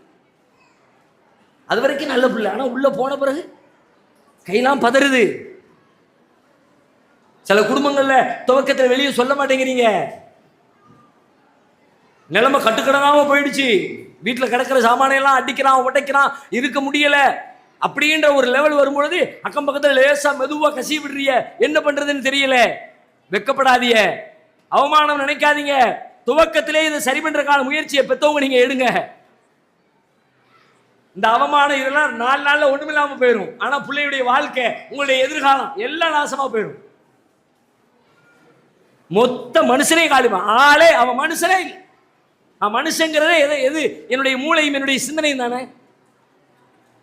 அது வரைக்கும் நல்ல பிள்ளை. ஆனா உள்ள போன பிறகு கையெல்லாம் பதறுது. சில குடும்பங்கள்ல துவக்கத்தில் வெளியே சொல்ல மாட்டேங்கிறீங்க. நிலைமை கட்டுக்கடனாம போயிடுச்சு. வீட்டுல கிடக்கிற சாமானையெல்லாம் அடிக்கிறான், உடைக்கிறான், இருக்க முடியல. அப்படின்ற ஒரு லெவல் வரும்பொழுது அக்கம் பக்கத்துல லேசா மெதுவா கசி விடுறிய, என்ன பண்றதுன்னு தெரியல. வெக்கப்படாதீங்க, அவமானம் நினைக்காதீங்க. துவக்கத்திலே இதை சரி பண்றதுக்கான முயற்சியை பெற்றவங்க நீங்க எடுங்க. இந்த அவமானம் இதெல்லாம் 4 நாள்ல ஒண்ணுமில்லாம போயிடும். ஆனா பிள்ளையுடைய வாழ்க்கை, உங்களுடைய எதிர்காலம் எல்லாம் நாசமா போயிடும். மொத்த மனுஷனே காலிமா ஆளே அவன் மனுஷனே இல்லை. மனுஷங்கிறதே எது? என்னுடைய மூளையும் என்னுடைய சிந்தனையும் தானே.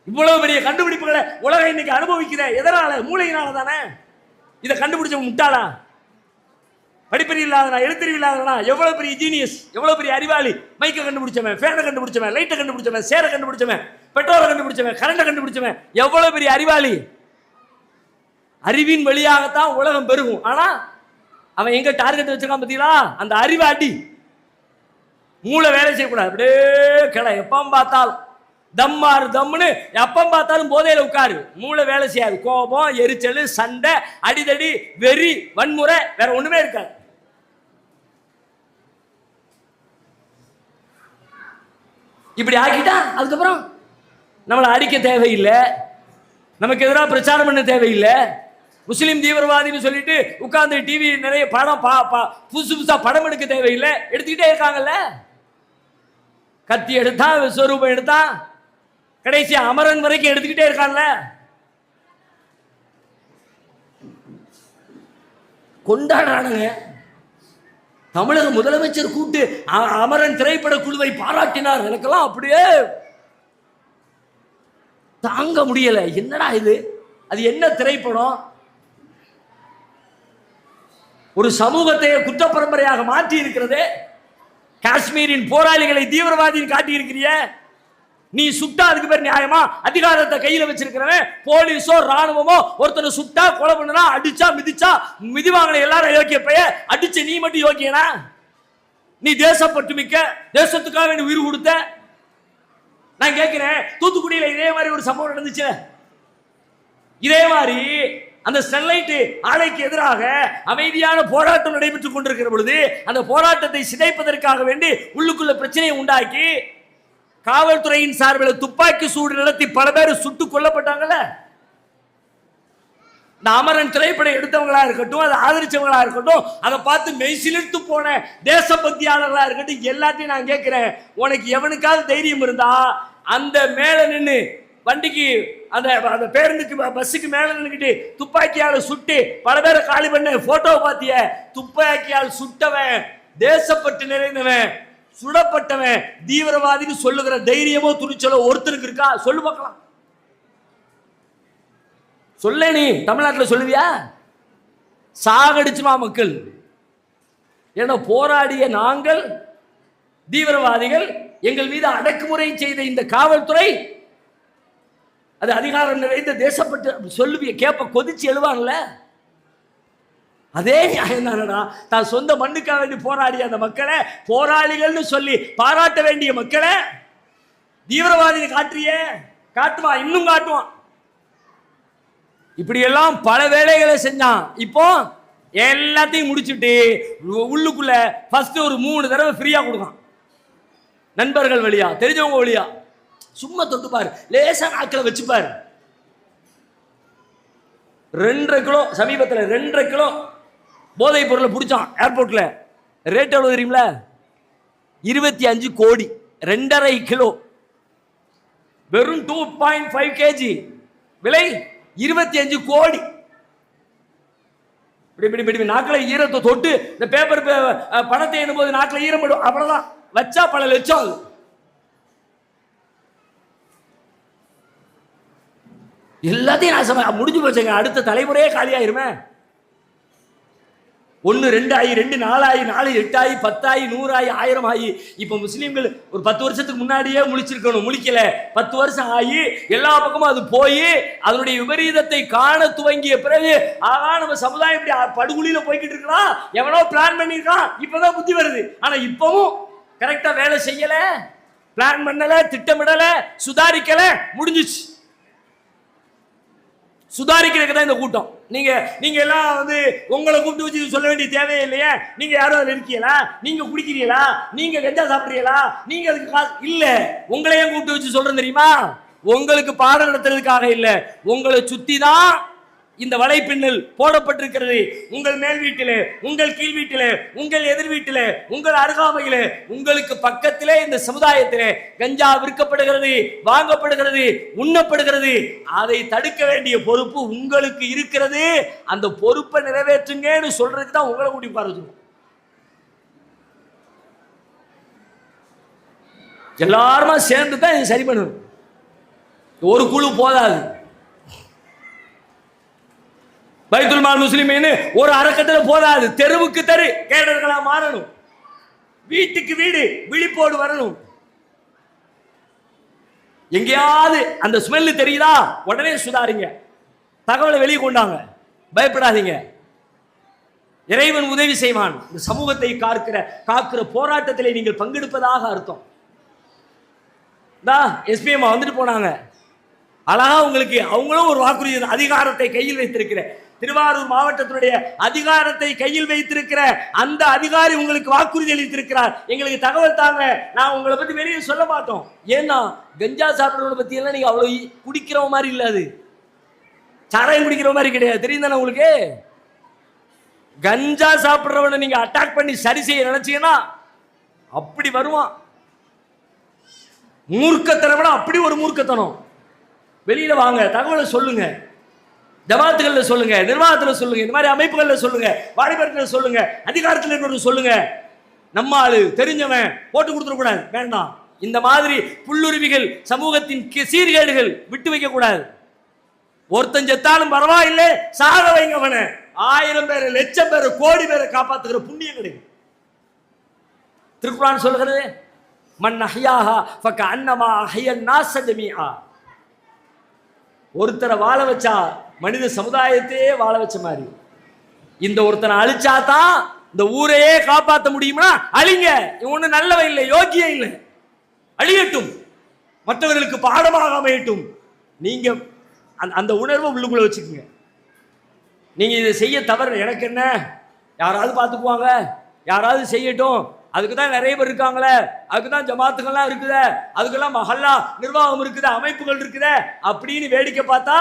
இவ்வளவு பெரிய கண்டுபிடிப்புகளை உலகம் இன்னைக்கு அனுபவிக்கிற எதனால? மூளையினால தானே. இதை கண்டுபிடிச்ச முட்டாளா? படிப்பறிவு இல்லாதனா, எழுத்தறிவு இல்லாதனா, எவ்வளவு பெரிய ஜீனியஸ், எவ்வளவு பெரிய அறிவாளி. மைக்கை கண்டுபிடிச்சவன், ஃபேனை கண்டுபிடிச்சவன், லைட்டை கண்டுபிடிச்சவன், சேரை கண்டுபிடிச்சவன், பெட்ரோலை கண்டுபிடிச்சவன், கரண்டை கண்டுபிடிச்சவன், எவ்வளவு பெரிய அறிவாளி. அறிவின் வழியாகத்தான் உலகம் பெருகும். ஆனா அவன் எங்க டார்கெட் வச்சிருக்கான் பார்த்தீங்களா? அந்த அறிவை அடி. மூளை வேலை செய்யக்கூடாது. அப்படியே கிளை எப்ப பார்த்தாலும் தம்மாறு தம்முன்னு எப்ப பார்த்தாலும் போதையில உட்காரு. மூளை வேலை செய்யாது. கோபம், எரிச்சல், சண்டை, அடிதடி, வெறி, வன்முறை, வேற ஒண்ணுமே இருக்காது. இப்படி ஆக்கிட்டா அதுக்கப்புறம் நம்மளை அடிக்க தேவையில்லை, நமக்கு எதிராக பிரச்சாரம் பண்ண தேவையில்லை. முஸ்லீம் தீவிரவாதின்னு சொல்லிட்டு உட்கார்ந்து டிவி நிறைய படம் புதுசு புதுசா படம் எடுக்க தேவையில்லை. எடுத்துக்கிட்டே இருக்காங்கல்ல. கத்தி எடுத்தா, விஸ்வரூபம் எடுத்தா, கடைசி அமரன் வரைக்கும் எடுத்துக்கிட்டே இருக்கான்ல. கொண்டாடுறானுங்க. தமிழக முதலமைச்சர் கூட்டு அமரன் திரைப்பட குழுவை பாராட்டினார். எனக்கெல்லாம் அப்படியே தாங்க முடியல. என்னடா இது? அது என்ன திரைப்படம்? ஒரு சமூகத்தை குற்ற பரம்பரையாக மாற்றி இருக்கிறது. காஷ்மீரின் போராளிகளை தீவிரவாதின்னு காட்டி இருக்கிறிய. நீ சுட்டா அதுக்கு பேர் நியாயமா? அதிகாரத்தை கையில வச்சிருக்கிறவன் போலீஸோ ராணுவமோ ஒருத்தனை சுட்டா, கொலை பண்ணா, அடிச்சா, மிதிச்சா, மிதிவாங்கன எல்லாரும் யோக்கிய பைய, அடிச்ச நீ மட்டும் யோக்கியனா? நீ தேசப்பட்டு மிக்க, தேசத்துக்காக நீ உயிர் கொடுத்த. நான் கேட்கிறேன், தூத்துக்குடியில இதே மாதிரி ஒரு சம்பவம் நடந்துச்சு. இதே மாதிரி அந்த ஸ்டெர்லைட் ஆலைக்கு எதிராக அமைதியான போராட்டம் நடைபெற்றுக் கொண்டிருக்கிற பொழுது அந்த போராட்டத்தை சிதைப்பதற்காக வேண்டி உள்ளுக்குள்ள பிரச்சனையை உண்டாக்கி காவல்துறையின் சார்பில் துப்பாக்கி சூடு நடத்தி பல பேர் சுட்டுக் கொல்லப்பட்டாங்கல்ல. இந்த அமரன் திரைப்படம் எடுத்தவங்களா இருக்கட்டும், அதை ஆதரிச்சவங்களா இருக்கட்டும், அதை பார்த்து மெய்சிலிர்த்து போன தேசபக்தியாளர்களா இருக்கட்டும், எல்லாத்தையும் நான் கேட்கிறேன், உனக்கு எவனுக்காவது தைரியம் இருந்தா அந்த மேல நின்று வண்டிக்கு அந்த பேருந்துக்கு பஸ்ஸுக்கு மேல நின்றுக்கிட்டு துப்பாக்கியால சுட்டு பல பேரை காலி பண்ண போட்டோவை பார்த்திய? துப்பாக்கியால் சுட்டவன், தேசப்பட்டு நிறைந்தவன், சுடப்பட்டவன் தீவிரவாதின்னு சொல்லுகிற தைரியமோ துணிச்சலோ ஒருத்தருக்கு இருக்கா? சொல்லு பார்க்கலாம். சொல்ல, நீ தமிழ்நாட்டில் சொல்லுவியா? சாகடிச்சுமா மக்கள். ஏன்னா போராடிய நாங்கள், தீவிரவாதிகள் எங்கள் மீது அடக்குமுறை செய்த இந்த காவல்துறை, அது அதிகாரம் நிறைந்த தேசப்பட்டு சொல்லுவிய கேப்ப கொதிச்சு எழுவான்ல. அதே நியாயம் தானடா. தான் சொந்த மண்ணுக்காக வேண்டி போராடிய அந்த மக்களை போராளிகள்னு சொல்லி பாராட்ட வேண்டிய மக்களை தீவிரவாதியை காட்டிய காட்டுவான், இன்னும் காட்டுவான். இப்படி எல்லாம் பல வேலைகளை செஞ்சான். இப்போ எல்லாத்தையும் முடிச்சுட்டு உள்ளுக்குள்ள ஃபர்ஸ்ட் ஒரு 3 தடவை ஃப்ரீயா கொடுக்கான். நண்பர்கள் வழியா, தெரிஞ்சவங்க வழியா, சும்மா தொட்டு பாரு, லேசா நாக்கில வச்சு பாரு. 2.5 கிலோ சமீபத்தில் 2.5 கிலோ போதை பொருளை பிடிச்சான் ஏர்போர்ட்ல. ரேட் எவ்வளவு தெரியுங்களா? 25 கோடி. 2.5 கிலோ வெறும் 2.5 kg விலை 25 கோடி. நாக்கில் ஈரத்தை தொட்டு இந்த பேப்பர் பணத்தை எண்ணும்போது நாக்கில் ஈரம் படும். அவ்வளவுதான், வச்சா பல லட்சம். அது எல்லாத்தையும் நான் முடிஞ்சு போச்சுங்க. அடுத்த தலைமுறையே காலியாயிருமே. 1 2 ஆகி 2 4 ஆகி 4 8 ஆகி 10 ஆகி 100 ஆகி 1000 ஆகி இப்போ முஸ்லீம்கள் ஒரு 10 வருஷத்துக்கு முன்னாடியே முழிச்சிருக்கணும், முழிக்கல. 10 வருஷம் ஆகி எல்லா பக்கமும் அது போய் அதனுடைய விபரீதத்தை காண துவங்கிய பிறகு ஆகா நம்ம சமுதாயம் இப்படி படுகொலியில போய்கிட்டு இருக்கலாம், எவனோ பிளான் பண்ணியிருக்கான், இப்பதான் புத்தி வருது. ஆனா இப்பவும் கரெக்டா வேலை செய்யல, பிளான் பண்ணல, திட்டமிடல, சுதாரிக்கல, முடிஞ்சிச்சு. சுதாரிக்கிறதுக்கு தான் இந்த கூட்டம். நீங்க எல்லாம் உங்களை கூப்பிட்டு வச்சு சொல்ல வேண்டிய தேவையே இல்லையே. நீங்க யாரும் அதில் இருக்கீங்களா? நீங்க குடிக்கிறீங்களா? நீங்க கஞ்சா சாப்பிடுறீங்களா? நீங்க அதுக்கு காசு இல்ல. உங்களையே கூப்பிட்டு வச்சு சொல்றேன் தெரியுமா? உங்களுக்கு பாடம் நடத்துறதுக்காக இல்ல, உங்களை சுத்தி தான் இந்த வலைப்பின்னல் போடப்பட்டிருக்கிறது. உங்கள் மேல் வீட்டிலே, உங்கள் கீழ் வீட்டிலே, உங்கள் எதிர் வீட்டிலே, உங்கள் அருகாமையிலே, உங்களுக்கு பக்கத்திலே இந்த சமுதாயத்திலே கஞ்சா விற்கப்படுகிறது, வாங்கப்படுகிறது, உண்ணப்படுகிறது. அதை தடுக்க வேண்டிய பொறுப்பு உங்களுக்கு இருக்கிறது. அந்த பொறுப்பை நிறைவேற்றுங்கன்னு சொல்றதுக்கு தான் உங்களை கூட்டி பாருங்க. எல்லாருமா சேர்ந்து தான் சரி பண்ணணும். ஒரு குழு போதாது. பைத்துல் மால் முஸ்லிமீன் ஒரு அறக்கட்டளை போதாது, தெருவுக்கு தெரு கேடர்களா மாறணும், வீட்டுக்கு வீடு விழிப்போடு வரணும். எங்கேயாவது அந்த ஸ்மெல்லு தெரியுதா உடனே சுதாரிங்க, தகவலை வெளியே கொண்டாங்க, பயப்படாதீங்க. இறைவன் உதவி செய்வான். இந்த சமூகத்தை காக்கிற போராட்டத்திலே நீங்கள் பங்கெடுப்பதாக அர்த்தம். எஸ்பிஎம் வந்துட்டு போனாங்க, அழகா உங்களுக்கு அவங்களும் ஒரு வாக்குறுதி, அதிகாரத்தை கையில் வைத்திருக்கிற திருவாரூர் மாவட்டத்தினுடைய அதிகாரத்தை கையில் வைத்திருக்கிற அந்த அதிகாரி உங்களுக்கு வாக்குறுதி அளித்திருக்கிறார், எங்களுக்கு தகவல் தாங்க, நான் உங்களை பத்தி வெளியே சொல்ல மாட்டோம். ஏன்னா கஞ்சா சாப்பிட்றவங்களை பத்தி எல்லாம் நீங்க அவ்வளவு குடிக்கிற மாதிரி இல்ல, அது சாராயம் குடிக்கிற மாதிரி கிடையாது, தெரியும் தானே உங்களுக்கு. கஞ்சா சாப்பிட்றவனை நீங்க அட்டாக் பண்ணி சரி செய்ய நினைச்சீங்கன்னா அப்படி வருவான். மூர்க்கத்தனம் அப்படி ஒரு மூர்க்கத்தனம். வெளியில வாங்க, தகவலை சொல்லுங்க, ஜமாத்துகள்ல சொல்லுங்க, நிர்வாகத்தில் சொல்லுங்க, இந்த மாதிரி அமைப்புகள்ல சொல்லுங்க, வாலிபர்கள் சொல்லுங்க, அதிகாரத்தில் இருக்கிறவங்க சொல்லுங்க. நம்ம ஆளு தெரிஞ்சவன் போட்டு கொடுத்துடக்கூடாது, வேண்டாம். இந்த மாதிரி புல்லுருவிகள் சமூகத்தின் சீர்கேடுகள் விட்டு வைக்க கூடாது. ஒருத்தன் செத்தாலும் பரவாயில்லை, சாக வைங்க அவனை. 1000 பேர், லட்சம் பேர், கோடி பேரை காப்பாத்துகிற புண்ணியம் கிடைக்கும். திருக்குர்ஆன் சொல்கிறது, மன் அஹ்யாஹா ஃபகஅன்னமா அஹ்யன் நாஸ ஜமீஆ. ஒருத்தரை வாழ வச்சா மனித சமுதாயத்தையே வாழ வச்ச மாதிரி. இந்த ஒருத்தனை அழிச்சாதான் இந்த ஊரையே காப்பாற்ற முடியுமா? அழிங்க, ஒண்ணு நல்லவன் இல்லை, யோக்கிய இல்லை, அழியட்டும், மற்றவர்களுக்கு பாடமாக அமையட்டும். நீங்க அந்த உணர்வை உள்ளுக்குள்ள வச்சுக்கோங்க. நீங்க இதை செய்ய தவறு, எனக்கு என்ன, யாராவது பார்த்துக்குவாங்க, யாராவது செய்யட்டும், அதுக்கு தான் நிறைய பேர் இருக்காங்களே, அதுக்கு தான் ஜமாத்துகள்லாம் இருக்குதே, அதுக்கெல்லாம் மஹல்லா நிர்வாகம் இருக்குது, அமைப்புகள் இருக்குதே அப்படின்னு வேடிக்கை பார்த்தா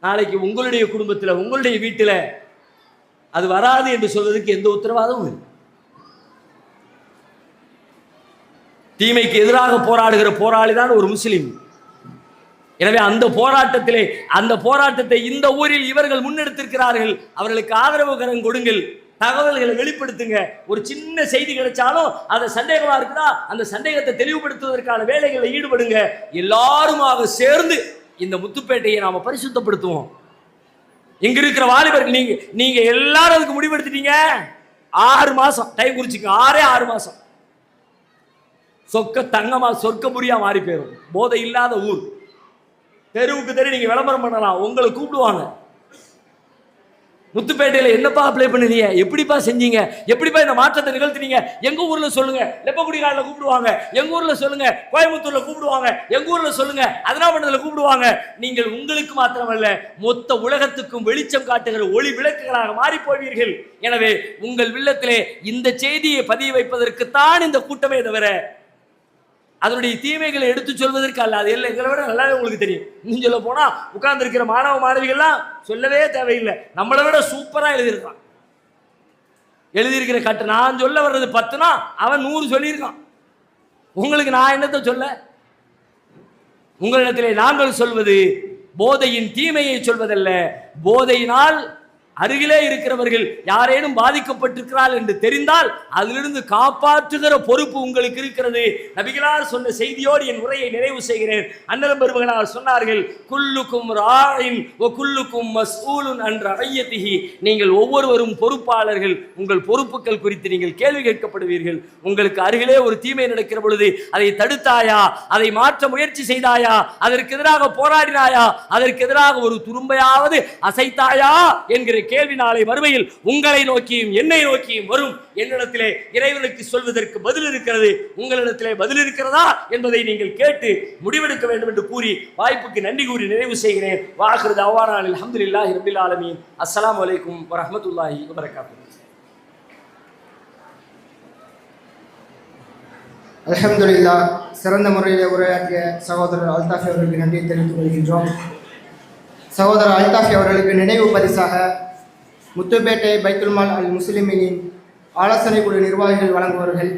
நாளைக்கு உங்களுடைய குடும்பத்தில், உங்களுடைய வீட்டில் அது வராது என்று சொல்வதற்கு எந்த உத்தரவாதமும் இல்லை. தீமைக்கு எதிராக போராடுகிற போராளி தான் ஒரு முஸ்லிம். எனவே அந்த போராட்டத்தை இந்த ஊரில் இவர்கள் முன்னெடுத்திருக்கிறார்கள். அவர்களுக்கு ஆதரவு கரம் கொடுங்கள், தகவல்களை வெளிப்படுத்துங்க. ஒரு சின்ன செய்தி கிடைச்சாலும் அதை சந்தேகமா இருக்குதா, அந்த சந்தேகத்தை தெளிவுபடுத்துவதற்கான வேலைகளில் ஈடுபடுங்க. எல்லாருமாக சேர்ந்து இந்த முத்துப்பேட்டையை நாம பரிசுத்தப்படுத்துவோம். இங்க இருக்கிற வாலிபர்கள் நீங்க எல்லாரும் அதுக்கு முடிவெடுத்துட்டீங்க. 6 மாசம் டைம் குறிச்சுங்க, 6 மாசம் தங்கமா சொர்க்கபுரியா மாறி போயிடும். போதை இல்லாத ஊர், தெருவுக்கு தெரு நீங்க விளம்பரம் பண்ணலாம், உங்களை கூப்பிடுவாங்க. முத்துப்பேட்டையில என்னப்பா அப்ளை பண்ணுறீங்க, எப்படிப்பா செஞ்சீங்க, எப்படிப்பா இந்த மாற்றத்தை நிகழ்த்தினீங்க, எங்க ஊர்ல சொல்லுங்க, லெப்பக்குடிகாலில் கூப்பிடுவாங்க, எங்க ஊர்ல சொல்லுங்க, கோயம்புத்தூர்ல கூப்பிடுவாங்க, எங்க ஊர்ல சொல்லுங்க, அதிராமண்டலத்தில் கூப்பிடுவாங்க. நீங்கள் உங்களுக்கு மாத்திரமல்ல மொத்த உலகத்துக்கும் வெளிச்சம் காட்டுகிற ஒளி விளக்குகளாக மாறி போவீர்கள். எனவே உங்கள் இல்லத்திலே இந்த செய்தியை பதிய வைப்பதற்குத்தான் இந்த கூட்டமே தவிர அதனுடைய தீமைகளை எடுத்து சொல்வதற்கு அல்ல. அது எல்லாம் எங்களை விட நல்லாவே உங்களுக்கு தெரியும். இன்னும் சொல்ல போனா உட்கார்ந்து இருக்கிற மாணவ மாணவிகள்லாம் சொல்லவே தேவையில்லை, நம்மளை விட சூப்பரா எழுதியிருக்கான். எழுதியிருக்கிற கட்டு நான் சொல்ல வர்றது 10னா அவன் 100 சொல்லியிருக்கான். உங்களுக்கு நான் என்னத்தை சொல்ல? உங்களிடத்திலே நாங்கள் சொல்வது போதையின் தீமையை சொல்வதல்ல, போதையினால் அருகிலே இருக்கிறவர்கள் யாரேனும் பாதிக்கப்பட்டிருக்கிறார் என்று தெரிந்தால் அதிலிருந்து காப்பாற்றுகிற பொறுப்பு உங்களுக்கு இருக்கிறது. நபிகளார் சொன்ன செய்தியோடு என் உரையை நிறைவு செய்கிறேன். அண்ணலம் பெருமகனார் சொன்னார்கள், குல்லுக்கும் ராயின் வ குல்லுக்கும் மஸ்ஊலுன் அன் ரஅய்யதிஹி. நீங்கள் ஒவ்வொருவரும் பொறுப்பாளர்கள், உங்கள் பொறுப்புகள் குறித்து நீங்கள் கேள்வி கேட்கப்படுவீர்கள். உங்களுக்கு அருகிலே ஒரு தீமை நடக்கிற பொழுது அதை தடுத்தாயா, அதை மாற்ற முயற்சி செய்தாயா, அதற்கு எதிராக போராடினாயா, அதற்கு எதிராக ஒரு துரும்பையாவது அசைத்தாயா என்கிற கேள்வி நாளை மறுமையில் உங்களை நோக்கியும் என்னை நோக்கியும் வரும். என்னிடத்திலே இறைவனுக்கு சொல்வதற்கு பதில் இருக்கிறது, உங்களிடத்திலே பதில் இருக்கிறதா என்பதை நீங்கள் கேட்டு முடிவெடுக்க வேண்டும் என்று கூறி வாய்ப்புக்கு நன்றி கூறி நிறைவு செய்கிறேன். வாஹிரு தஅவானா அல்ஹம்துலில்லாஹி ரப்பில் ஆலமீன். அஸ்ஸலாமு அலைக்கும் வரஹ்மத்துல்லாஹி வபரகாத்துஹு. அல்ஹம்துலில்லாஹ். சிறந்த முறையில் உரையாற்றிய சகோதரர் அல்தாஃபி அவர்களுக்கு நன்றி தெரிவித்துக் கொள்கின்றோம். சகோதரர் அல்தாஃபி அவர்களுக்கு நினைவு பரிசாக முத்துப்பேட்டை பைத்துல் மால் அல் முஸ்லிமீனின் ஆலோசனை குழு நிர்வாகிகள் வழங்குவார்கள்.